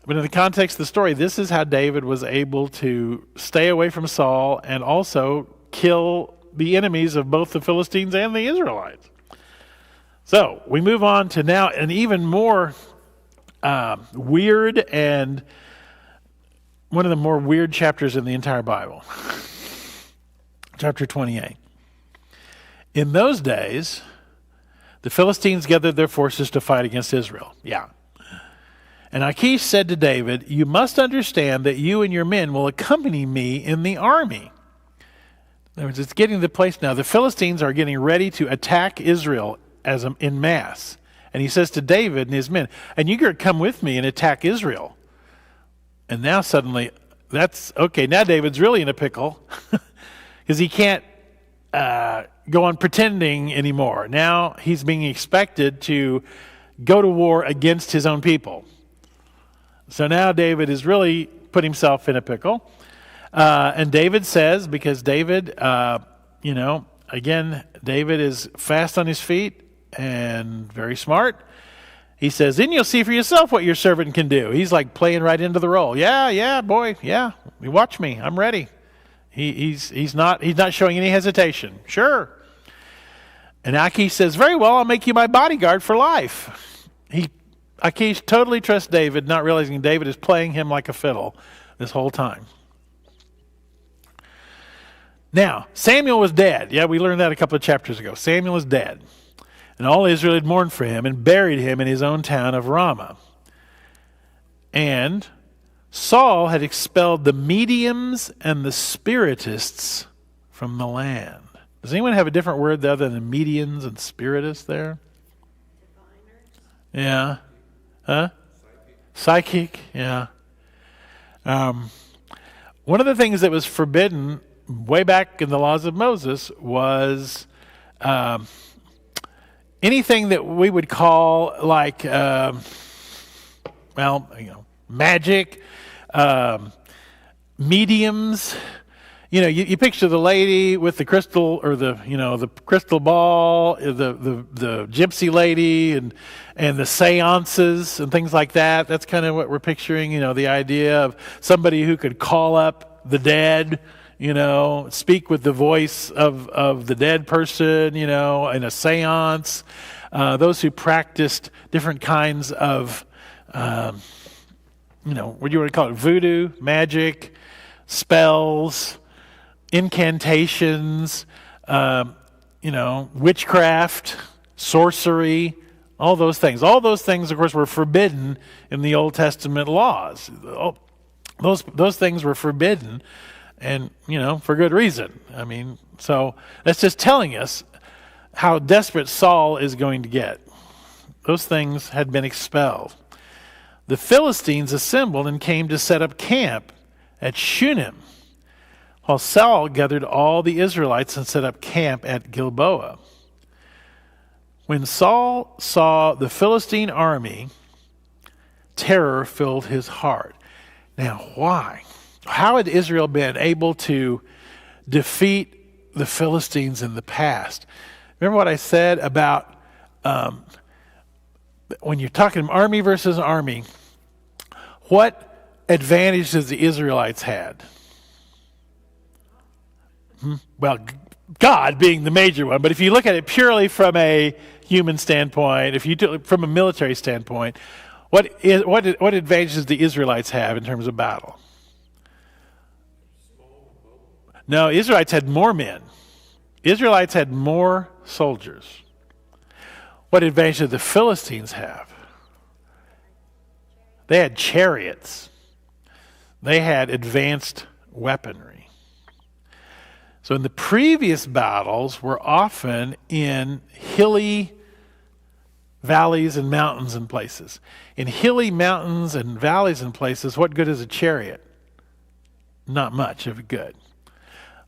But in the context of the story, this is how David was able to stay away from Saul and also kill the enemies of both the Philistines and the Israelites. So we move on to now an even more weird and one of the more weird chapters in the entire Bible. Chapter 28. In those days, the Philistines gathered their forces to fight against Israel. Yeah. And Achish said to David, you must understand that you and your men will accompany me in the army. In other words, it's getting to the place now. The Philistines are getting ready to attack Israel in mass. And he says to David and his men, and you're going to come with me and attack Israel. And now suddenly, now David's really in a pickle because he can't go on pretending anymore. Now he's being expected to go to war against his own people. So now David has really put himself in a pickle. And David says, because David, again, David is fast on his feet and very smart. He says, then you'll see for yourself what your servant can do. He's like playing right into the role. Yeah, boy, yeah. You watch me. I'm ready. He's not showing any hesitation. Sure. And Achish says, very well, I'll make you my bodyguard for life. Achish totally trusts David, not realizing David is playing him like a fiddle this whole time. Now, Samuel was dead. Yeah, we learned that a couple of chapters ago. Samuel was dead. And all Israel had mourned for him and buried him in his own town of Ramah. And Saul had expelled the mediums and the spiritists from the land. Does anyone have a different word other than mediums and spiritists there? Yeah. Huh? Psychic, yeah. One of the things that was forbidden way back in the laws of Moses was anything that we would call like, magic, mediums. You picture the lady with the crystal or the crystal ball, the gypsy lady and the seances and things like that. That's kind of what we're picturing, the idea of somebody who could call up the dead, speak with the voice of the dead person, in a seance. Those who practiced different kinds of, what do you want to call it? Voodoo, magic, spells, incantations, witchcraft, sorcery, all those things. All those things, of course, were forbidden in the Old Testament laws. Those things were forbidden, and, for good reason. So that's just telling us how desperate Saul is going to get. Those things had been expelled. The Philistines assembled and came to set up camp at Shunem, while Saul gathered all the Israelites and set up camp at Gilboa. When Saul saw the Philistine army, terror filled his heart. Now, why? How had Israel been able to defeat the Philistines in the past? Remember what I said about when you're talking army versus army, what advantages the Israelites had? Well, God being the major one, but if you look at it purely from a human standpoint, if you do from a military standpoint, what advantages the Israelites have in terms of battle? No, Israelites had more men. Israelites had more soldiers. What advantage did the Philistines have? They had chariots. They had advanced weaponry. So in the previous battles were often in hilly valleys and mountains and places. In hilly mountains and valleys and places, what good is a chariot? Not much of good.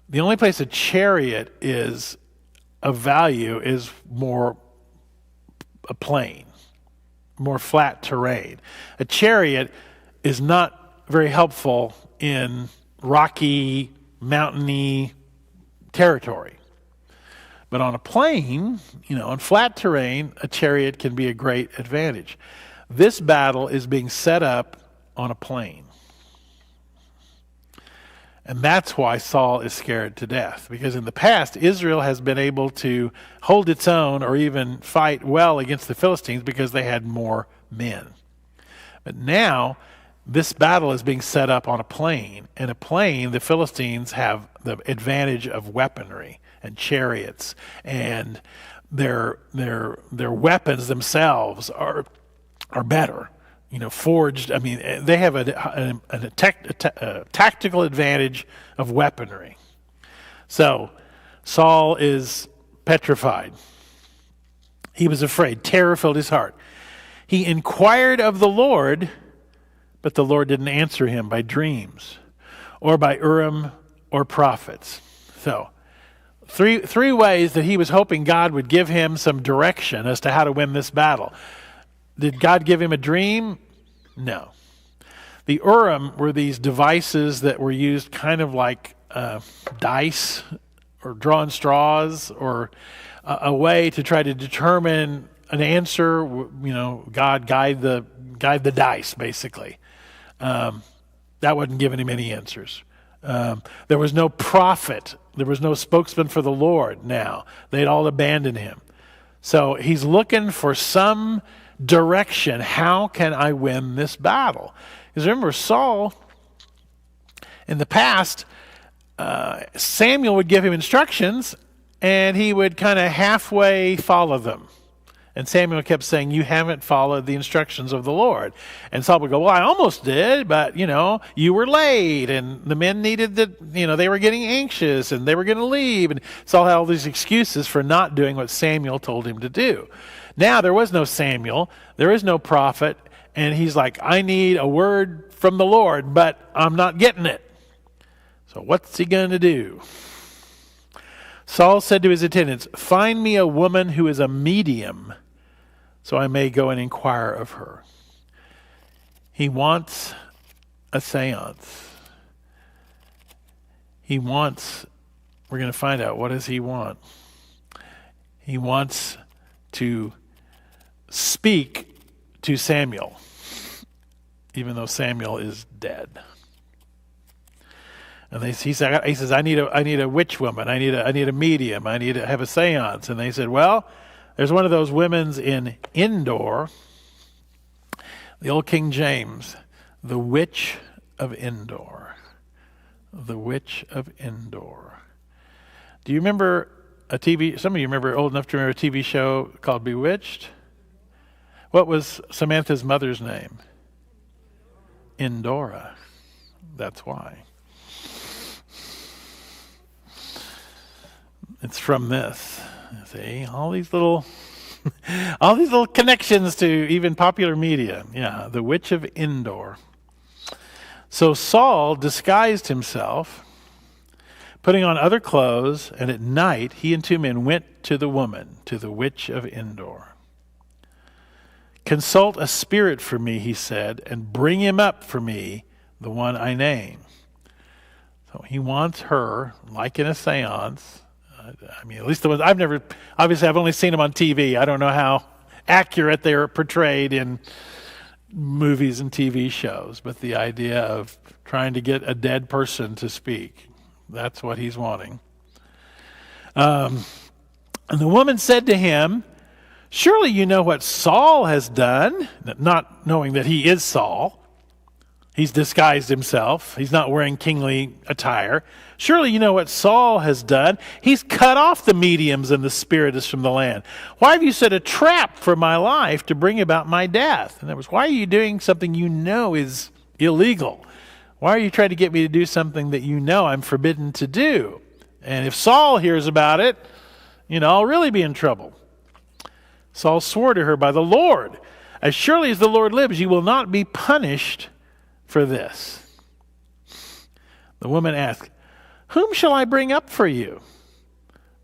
The only place a chariot is of value is more a plain, more flat terrain. A chariot is not very helpful in rocky, mountainy territory. But on a plain, on flat terrain, a chariot can be a great advantage. This battle is being set up on a plain. And that's why Saul is scared to death. Because in the past, Israel has been able to hold its own or even fight well against the Philistines because they had more men. But now, this battle is being set up on a plain. In a plain, the Philistines have the advantage of weaponry and chariots, and their weapons themselves are better. Forged. They have a tactical advantage of weaponry. So Saul is petrified. He was afraid. Terror filled his heart. He inquired of the Lord, but the Lord didn't answer him by dreams or by Urim or prophets. So three ways that he was hoping God would give him some direction as to how to win this battle. Did God give him a dream? No. The Urim were these devices that were used kind of like dice or drawing straws or a way to try to determine an answer. God guide the dice, basically. That wasn't giving him any answers. There was no prophet. There was no spokesman for the Lord now. They'd all abandoned him. So he's looking for some direction. How can I win this battle? Because remember, Saul, in the past, Samuel would give him instructions, and he would kind of halfway follow them. And Samuel kept saying, you haven't followed the instructions of the Lord. And Saul would go, well, I almost did, but, you were late, and the men needed they were getting anxious, and they were going to leave. And Saul had all these excuses for not doing what Samuel told him to do. Now there was no Samuel, there is no prophet, and he's like, I need a word from the Lord, but I'm not getting it. So what's he going to do? Saul said to his attendants, find me a woman who is a medium, so I may go and inquire of her. He wants a seance. We're going to find out, what does he want? He wants to speak to Samuel, even though Samuel is dead. And he says, I need a witch woman. I need a medium. I need to have a seance. And they said, well, there's one of those women's in Endor, the old King James, the witch of Endor. The witch of Endor. Do you remember a TV, some of you remember, old enough to remember a TV show called Bewitched? What was Samantha's mother's name? Endora. That's why. It's from this. See, all these little connections to even popular media. Yeah, the Witch of Endor. So Saul disguised himself, putting on other clothes, and at night he and 2 men went to the woman, to the Witch of Endor. Consult a spirit for me, he said, and bring him up for me, the one I name. So he wants her, like in a seance. I mean, at least the ones I've only seen them on TV. I don't know how accurate they are portrayed in movies and TV shows, but the idea of trying to get a dead person to speak, that's what he's wanting. And the woman said to him, surely you know what Saul has done, not knowing that he is Saul. He's disguised himself. He's not wearing kingly attire. Surely you know what Saul has done. He's cut off the mediums and the spiritists from the land. Why have you set a trap for my life to bring about my death? In other words, why are you doing something you know is illegal? Why are you trying to get me to do something that you know I'm forbidden to do? And if Saul hears about it, I'll really be in trouble. Saul swore to her by the Lord, as surely as the Lord lives, you will not be punished for this. The woman asked, whom shall I bring up for you?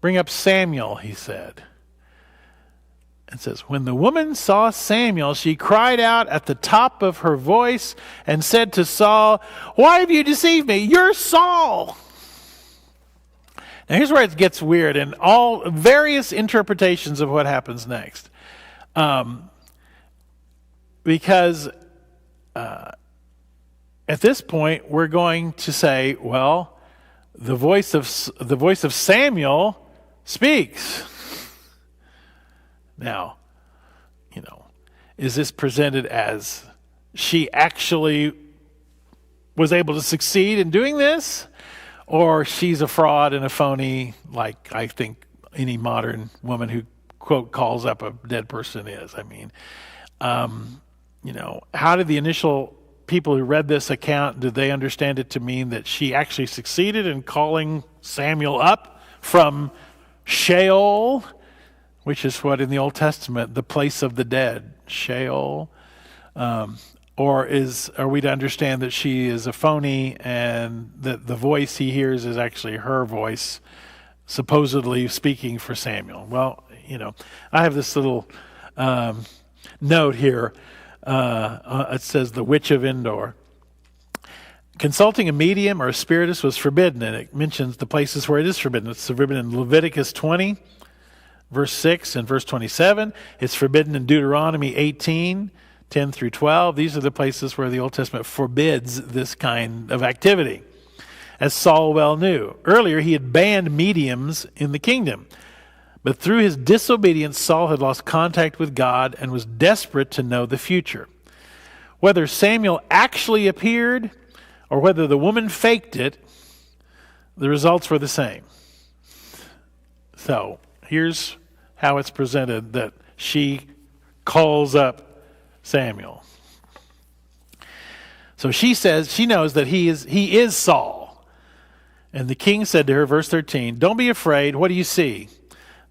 Bring up Samuel, he said. It says, when the woman saw Samuel, she cried out at the top of her voice and said to Saul, why have you deceived me? You're Saul. Now here's where it gets weird, and all various interpretations of what happens next. Because at this point, we're going to say, well, the voice of Samuel speaks. Now, is this presented as she actually was able to succeed in doing this? Or she's a fraud and a phony, like I think any modern woman who, quote, calls up a dead person is. I mean, how did the initial people who read this account, did they understand it to mean that she actually succeeded in calling Samuel up from Sheol, which is what in the Old Testament, the place of the dead, Sheol? Or are we to understand that she is a phony and that the voice he hears is actually her voice, supposedly speaking for Samuel? Well, I have this little note here. It says the Witch of Endor. Consulting a medium or a spiritist was forbidden, and it mentions the places where it is forbidden. It's forbidden in Leviticus 20, verse 6 and verse 27. It's forbidden in Deuteronomy 18, 10 through 12. These are the places where the Old Testament forbids this kind of activity, as Saul well knew. Earlier, he had banned mediums in the kingdom. But through his disobedience, Saul had lost contact with God and was desperate to know the future. Whether Samuel actually appeared or whether the woman faked it, the results were the same. So here's how it's presented that she calls up Samuel. So she says, she knows that he is Saul. And the king said to her, verse 13, don't be afraid. What do you see?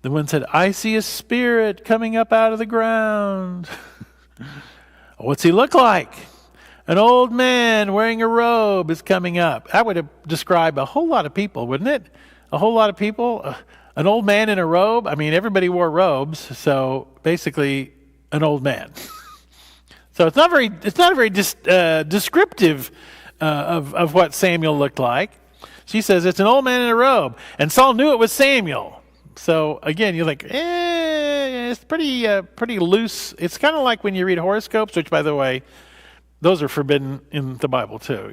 The one said, I see a spirit coming up out of the ground. What's he look like? An old man wearing a robe is coming up. That would describe a whole lot of people, wouldn't it? A whole lot of people. An old man in a robe. I mean, everybody wore robes, so basically an old man. So it's not very descriptive of what Samuel looked like. She says it's an old man in a robe, and Saul knew it was Samuel. So again, you're like, it's pretty loose. It's kind of like when you read horoscopes, which, by the way, those are forbidden in the Bible too.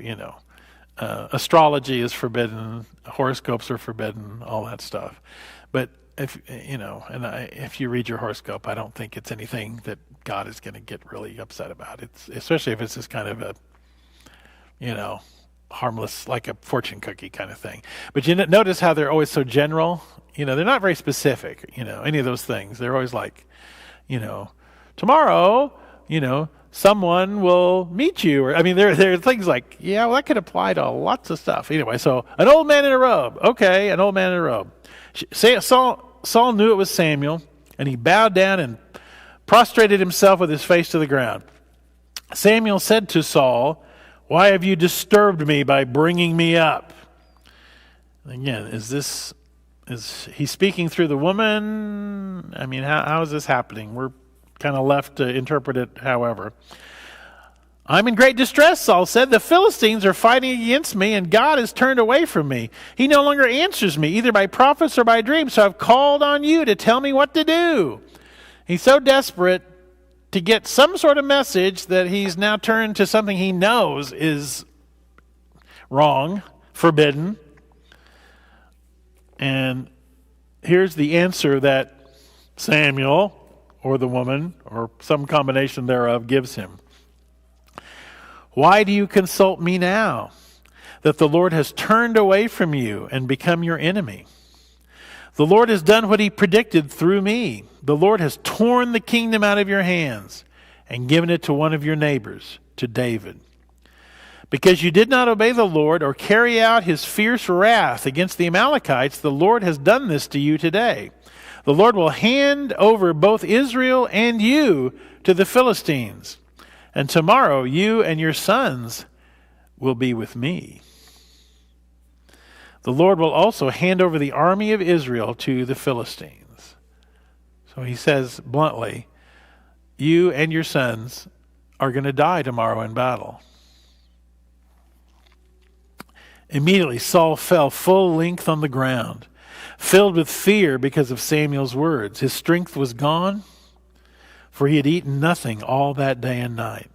Astrology is forbidden, horoscopes are forbidden, all that stuff. But if you read your horoscope, I don't think it's anything that God is going to get really upset about. It's especially if it's this kind of a, harmless, like a fortune cookie kind of thing. But you notice how they're always so general. They're not very specific, any of those things. They're always like, tomorrow, someone will meet you. Or, there are things like, that could apply to lots of stuff. Anyway, so an old man in a robe. Okay, an old man in a robe. Saul knew it was Samuel, and he bowed down and prostrated himself with his face to the ground. Samuel said to Saul, "Why have you disturbed me by bringing me up?" Again, is he speaking through the woman? How is this happening? We're kind of left to interpret it however. "I'm in great distress," Saul said. "The Philistines are fighting against me, and God has turned away from me. He no longer answers me, either by prophets or by dreams, so I've called on you to tell me what to do." He's so desperate to get some sort of message that he's now turned to something he knows is wrong, forbidden. And here's the answer that Samuel, or the woman, or some combination thereof, gives him. "Why do you consult me now, that the Lord has turned away from you and become your enemy? The Lord has done what he predicted through me. The Lord has torn the kingdom out of your hands and given it to one of your neighbors, to David. Because you did not obey the Lord or carry out his fierce wrath against the Amalekites, the Lord has done this to you today. The Lord will hand over both Israel and you to the Philistines. And tomorrow you and your sons will be with me. The Lord will also hand over the army of Israel to the Philistines." So he says bluntly, you and your sons are going to die tomorrow in battle. Immediately Saul fell full length on the ground, filled with fear because of Samuel's words. His strength was gone, for he had eaten nothing all that day and night.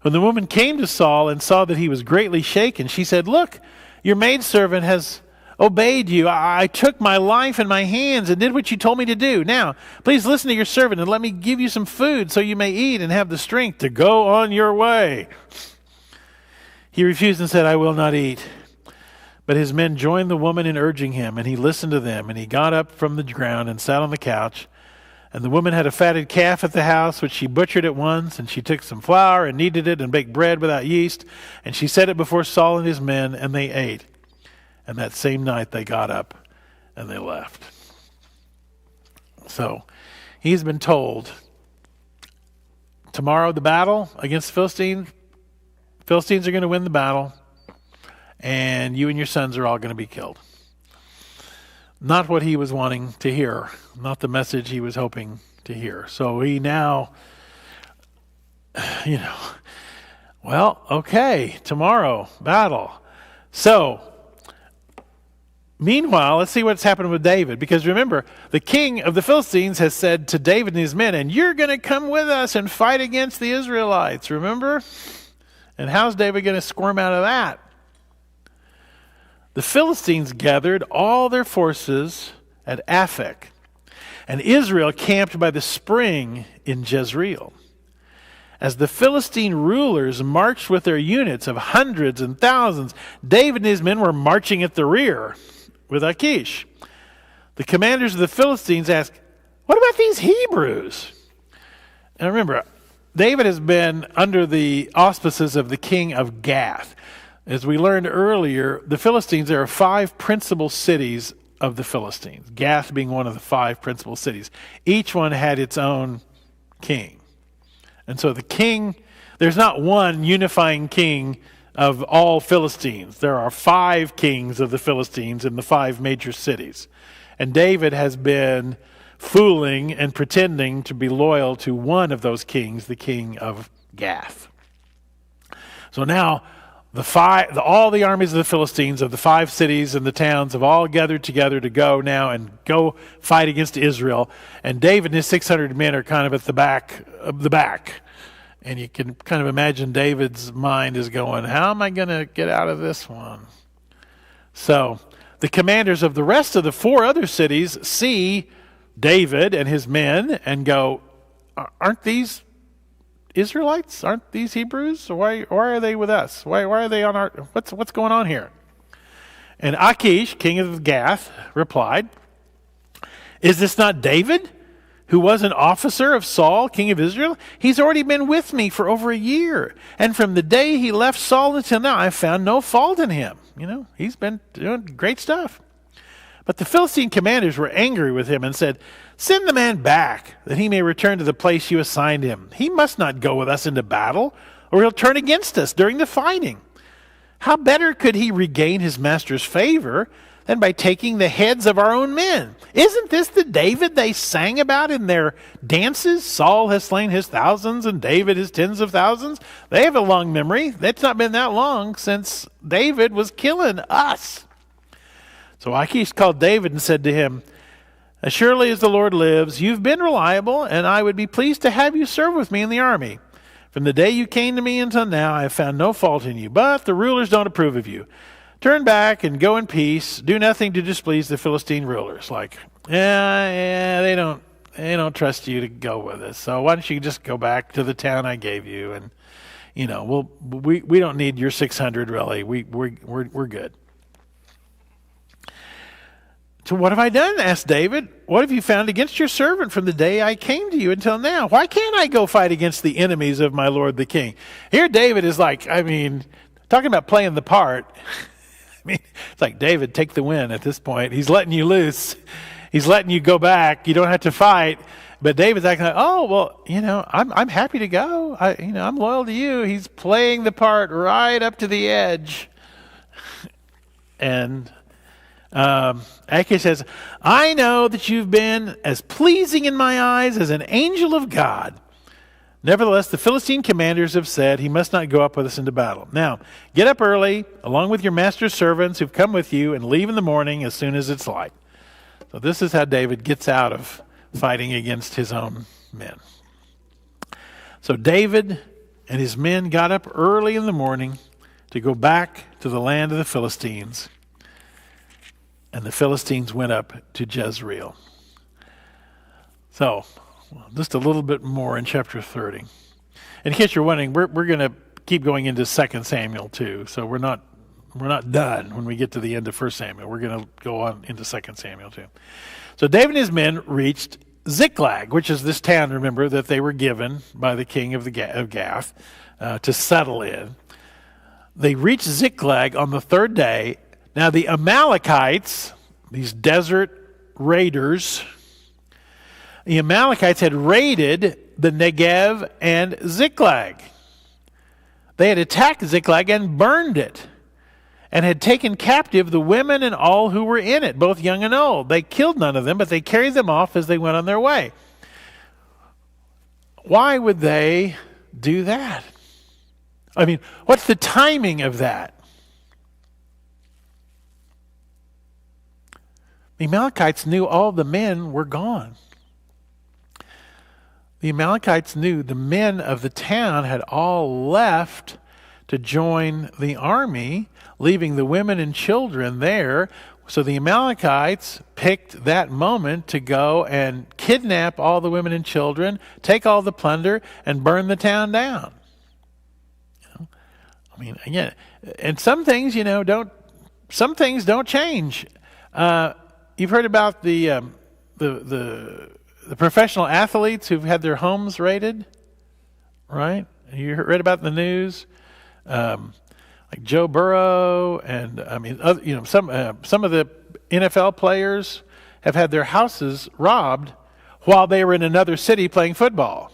When the woman came to Saul and saw that he was greatly shaken, she said, "Look, your maidservant has obeyed you. I took my life in my hands and did what you told me to do. Now, please listen to your servant and let me give you some food so you may eat and have the strength to go on your way." He refused and said, "I will not eat." But his men joined the woman in urging him, and he listened to them, and he got up from the ground and sat on the couch. And the woman had a fatted calf at the house, which she butchered at once, and she took some flour and kneaded it and baked bread without yeast, and she set it before Saul and his men, and they ate. And that same night they got up and they left. So he's been told, tomorrow the battle against the Philistines are going to win the battle, and you and your sons are all going to be killed. Not what he was wanting to hear, not the message he was hoping to hear. So he now, well, okay, tomorrow, battle. So, meanwhile, let's see what's happened with David. Because remember, the king of the Philistines has said to David and his men, "And you're going to come with us and fight against the Israelites," remember? And how's David going to squirm out of that? The Philistines gathered all their forces at Aphek, and Israel camped by the spring in Jezreel. As the Philistine rulers marched with their units of hundreds and thousands, David and his men were marching at the rear with Achish. The commanders of the Philistines asked, "What about these Hebrews?" And remember, David has been under the auspices of the king of Gath. As we learned earlier, the Philistines, there are 5 principal cities of the Philistines, Gath being one of the 5 principal cities. Each one had its own king. And so the king, there's not one unifying king of all Philistines. There are 5 kings of the Philistines in the 5 major cities. And David has been fooling and pretending to be loyal to one of those kings, the king of Gath. So now, all the armies of the Philistines of the 5 cities and the towns have all gathered together to go now and go fight against Israel. And David and his 600 men are kind of at the back of the back. And you can kind of imagine David's mind is going, how am I going to get out of this one? So the commanders of the rest of the 4 other cities see David and his men and go, aren't these Israelites? Aren't these Hebrews? Why are they with us? Why are they on our... What's going on here? And Achish, king of Gath, replied, is this not David, who was an officer of Saul, king of Israel? He's already been with me for over a year. And from the day he left Saul until now, I've found no fault in him. He's been doing great stuff. But the Philistine commanders were angry with him and said, send the man back, that he may return to the place you assigned him. He must not go with us into battle, or he'll turn against us during the fighting. How better could he regain his master's favor than by taking the heads of our own men? Isn't this the David they sang about in their dances? Saul has slain his thousands and David his tens of thousands. They have a long memory. It's not been that long since David was killing us. So Achish called David and said to him, as surely as the Lord lives, you've been reliable, and I would be pleased to have you serve with me in the army. From the day you came to me until now, I have found no fault in you, but the rulers don't approve of you. Turn back and go in peace. Do nothing to displease the Philistine rulers. They don't trust you to go with us. So why don't you just go back to the town I gave you, and we don't need your 600 really. We're good. So what have I done? Asked David. What have you found against your servant from the day I came to you until now? Why can't I go fight against the enemies of my lord the king? Here David is talking about playing the part. It's like, David, take the win at this point. He's letting you loose. He's letting you go back. You don't have to fight. But David's acting like, oh, well, I'm happy to go. I'm loyal to you. He's playing the part right up to the edge. And Achish says, I know that you've been as pleasing in my eyes as an angel of God. Nevertheless, the Philistine commanders have said he must not go up with us into battle. Now, get up early, along with your master's servants who've come with you, and leave in the morning as soon as it's light. So this is how David gets out of fighting against his own men. So David and his men got up early in the morning to go back to the land of the Philistines. And the Philistines went up to Jezreel. So, just a little bit more in chapter 30. And in case you're wondering, we're going to keep going into 2 Samuel too. So we're not done when we get to the end of 1 Samuel. We're going to go on into 2 Samuel too. So David and his men reached Ziklag, which is this town, remember, that they were given by the king of Gath to settle in. They reached Ziklag on the third day. Now the Amalekites, these desert raiders, the Amalekites had raided the Negev and Ziklag. They had attacked Ziklag and burned it, and had taken captive the women and all who were in it, both young and old. They killed none of them, but they carried them off as they went on their way. Why would they do that? What's the timing of that? The Amalekites knew all the men were gone. The Amalekites knew the men of the town had all left to join the army, leaving the women and children there. So the Amalekites picked that moment to go and kidnap all the women and children, take all the plunder, and burn the town down. Again, and some things, don't change. You've heard about the professional athletes who've had their homes raided, right? You read about in the news, like Joe Burrow, and some of the NFL players have had their houses robbed while they were in another city playing football.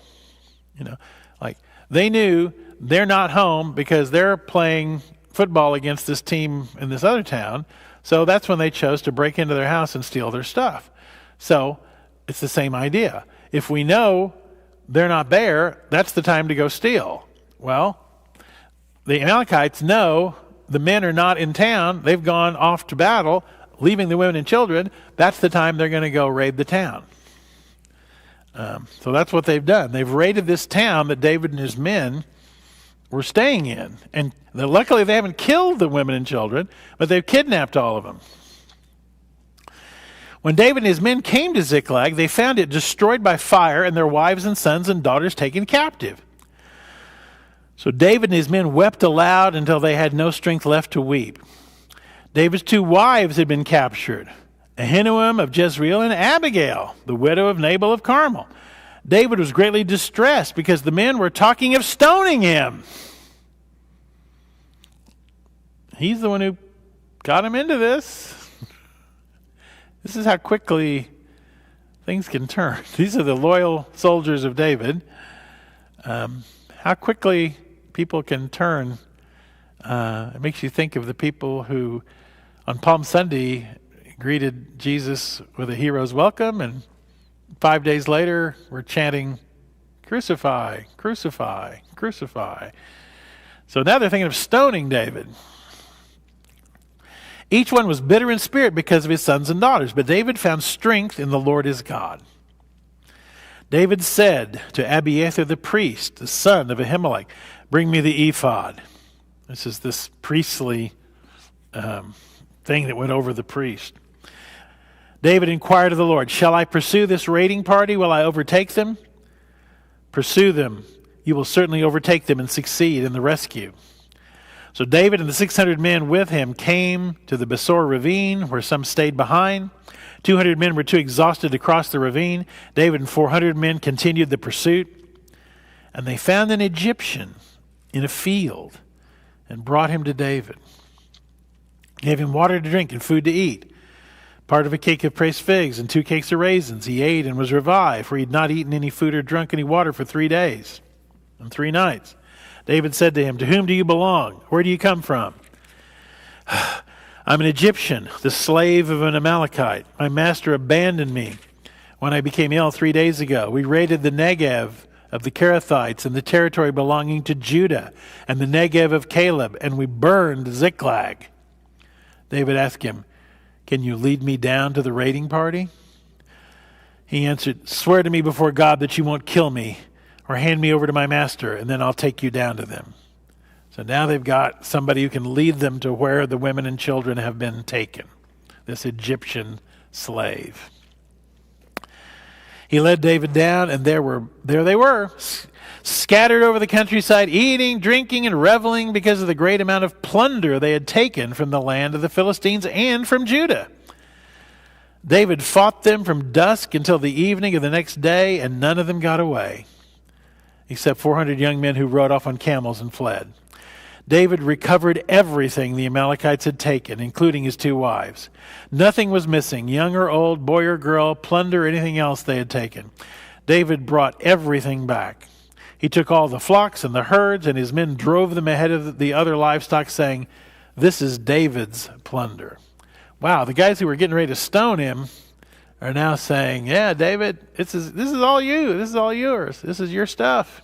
They knew they're not home because they're playing football against this team in this other town. So that's when they chose to break into their house and steal their stuff. So it's the same idea. If we know they're not there, that's the time to go steal. Well, the Amalekites know the men are not in town. They've gone off to battle, leaving the women and children. That's the time they're going to go raid the town. So that's what they've done. They've raided this town that David and his men were staying in. And luckily they haven't killed the women and children, but they've kidnapped all of them. When David and his men came to Ziklag, they found it destroyed by fire and their wives and sons and daughters taken captive. So David and his men wept aloud until they had no strength left to weep. David's 2 wives had been captured, Ahinoam of Jezreel and Abigail, the widow of Nabal of Carmel. David was greatly distressed because the men were talking of stoning him. He's the one who got him into this. This is how quickly things can turn. These are the loyal soldiers of David. How quickly people can turn. It makes you think of the people who on Palm Sunday greeted Jesus with a hero's welcome, and 5 days later we're chanting, "Crucify, crucify, crucify." So now they're thinking of stoning David. Each one was bitter in spirit because of his sons and daughters, but David found strength in the Lord his God. David said to Abiathar the priest, the son of Ahimelech, "Bring me the ephod." This is this priestly thing that went over the priest. David inquired of the Lord, "Shall I pursue this raiding party? Will I overtake them?" "Pursue them. You will certainly overtake them and succeed in the rescue." So David and the 600 men with him came to the Besor ravine, where some stayed behind. 200 men were too exhausted to cross the ravine. David and 400 men continued the pursuit. And they found an Egyptian in a field and brought him to David. Gave him water to drink and food to eat, part of a cake of pressed figs and 2 cakes of raisins. He ate and was revived, for he had not eaten any food or drunk any water for 3 days and 3 nights. David said to him, "To whom do you belong? Where do you come from?" "I'm an Egyptian, the slave of an Amalekite. My master abandoned me when I became ill 3 days ago. We raided the Negev of the Kerethites and the territory belonging to Judah and the Negev of Caleb, and we burned Ziklag." David asked him, "Can you lead me down to the raiding party?" He answered, "Swear to me before God that you won't kill me or hand me over to my master, and then I'll take you down to them." So now they've got somebody who can lead them to where the women and children have been taken, this Egyptian slave. He led David down, and there they were, scattered over the countryside, eating, drinking, and reveling because of the great amount of plunder they had taken from the land of the Philistines and from Judah. David fought them from dusk until the evening of the next day, and none of them got away, except 400 young men who rode off on camels and fled. David recovered everything the Amalekites had taken, including his 2 wives. Nothing was missing, young or old, boy or girl, plunder, or anything else they had taken. David brought everything back. He took all the flocks and the herds, and his men drove them ahead of the other livestock, saying, "This is David's plunder." Wow, the guys who were getting ready to stone him are now saying, "Yeah, David, this is all you. This is all yours. This is your stuff."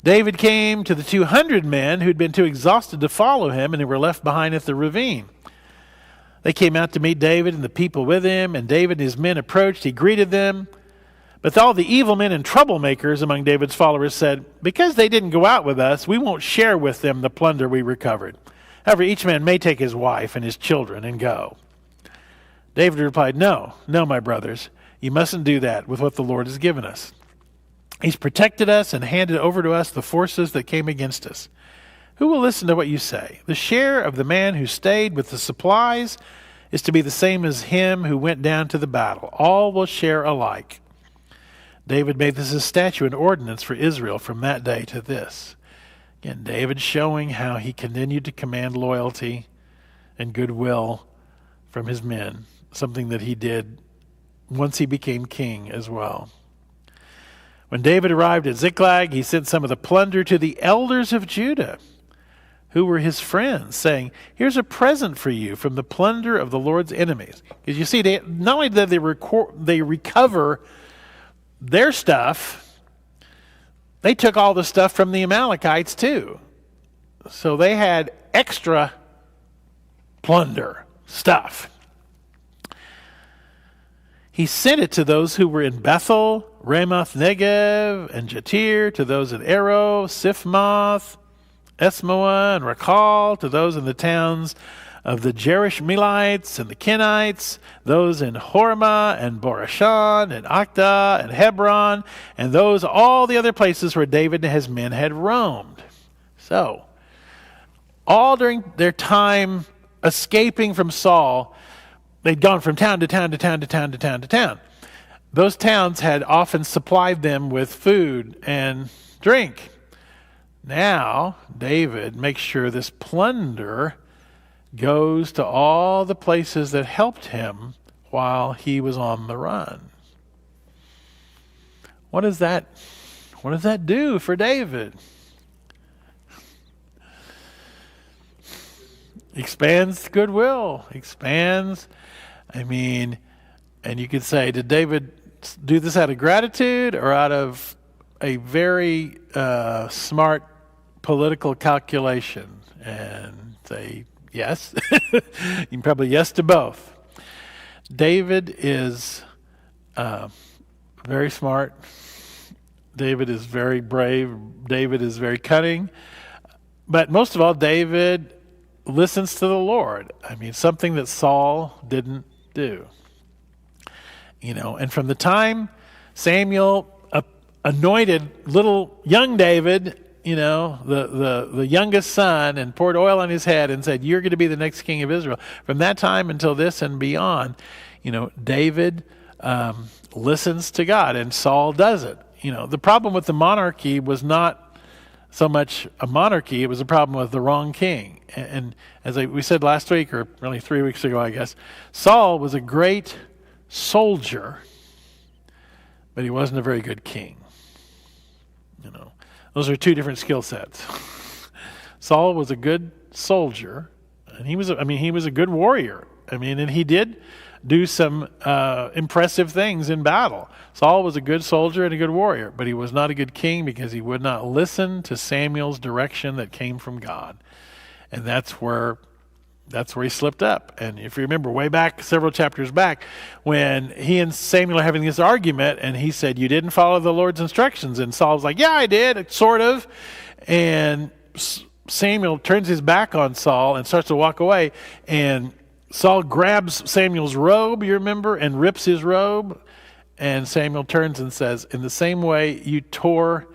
David came to the 200 men who'd been too exhausted to follow him and who were left behind at the ravine. They came out to meet David and the people with him, and David and his men approached. He greeted them. But all the evil men and troublemakers among David's followers said, "Because they didn't go out with us, we won't share with them the plunder we recovered. However, each man may take his wife and his children and go." David replied, No, my brothers, you mustn't do that with what the Lord has given us. He's protected us and handed over to us the forces that came against us. Who will listen to what you say? The share of the man who stayed with the supplies is to be the same as him who went down to the battle. All will share alike. David made this a statute and ordinance for Israel from that day to this. Again, David showing how he continued to command loyalty and goodwill from his men, something that he did once he became king as well. When David arrived at Ziklag, he sent some of the plunder to the elders of Judah, who were his friends, saying, "Here's a present for you from the plunder of the Lord's enemies." Because you see, not only did they recover their stuff, they took all the stuff from the Amalekites too. So they had extra plunder stuff. He sent it to those who were in Bethel, Ramoth Negev, and Jatir, to those in Aro, Sifmoth, Esmoa, and Rakal, to those in the towns of the Jerishmeelites and the Kenites, those in Hormah and Borashan and Akda and Hebron, and those all the other places where David and his men had roamed. So, all during their time escaping from Saul, they'd gone from town to town to town to town to town to town. Those towns had often supplied them with food and drink. Now, David makes sure this plunder goes to all the places that helped him while he was on the run. What does that do for David? Expands goodwill. Expands, and you could say, did David do this out of gratitude or out of a very smart political calculation? And say yes. You can probably yes to both. David is very smart. David is very brave. David is very cunning. But most of all, David listens to the Lord. Something that Saul didn't do. And from the time Samuel anointed little young David, the youngest son, and poured oil on his head and said, "You're going to be the next king of Israel." From that time until this and beyond, David listens to God, and Saul doesn't. The problem with the monarchy was not so much a monarchy, it was a problem with the wrong king. And as we said last week, or really 3 weeks ago, I guess, Saul was a great soldier, but he wasn't a very good king. Those are two different skill sets. Saul was a good soldier, and he was a good warrior. And he did do some impressive things in battle. Saul was a good soldier and a good warrior, but he was not a good king because he would not listen to Samuel's direction that came from God. And that's where he slipped up. And if you remember way back, several chapters back, when he and Samuel are having this argument, and he said, "You didn't follow the Lord's instructions." And Saul's like, "Yeah, I did, sort of." And Samuel turns his back on Saul and starts to walk away. And Saul grabs Samuel's robe, you remember, and rips his robe. And Samuel turns and says, "In the same way you tore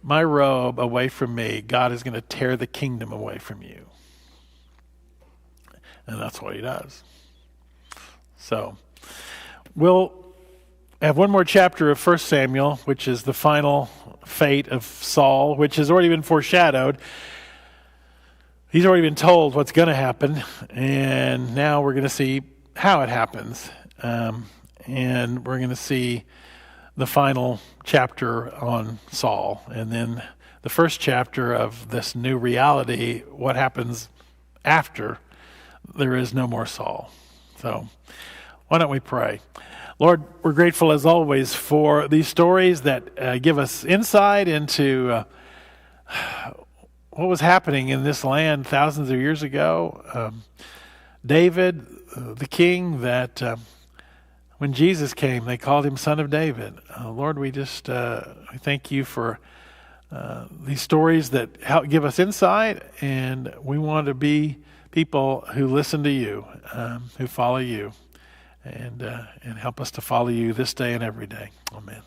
my robe away from me, God is going to tear the kingdom away from you." And that's what he does. So we'll have one more chapter of 1 Samuel, which is the final fate of Saul, which has already been foreshadowed. He's already been told what's going to happen, and now we're going to see how it happens. And we're going to see the final chapter on Saul, and then the first chapter of this new reality, what happens after there is no more Saul. So why don't we pray? Lord, we're grateful as always for these stories that give us insight into what was happening in this land thousands of years ago. David, the king that when Jesus came, they called him Son of David. Lord, we just we thank you for these stories that help give us insight, and we want to be people who listen to you, who follow you, and help us to follow you this day and every day. Amen.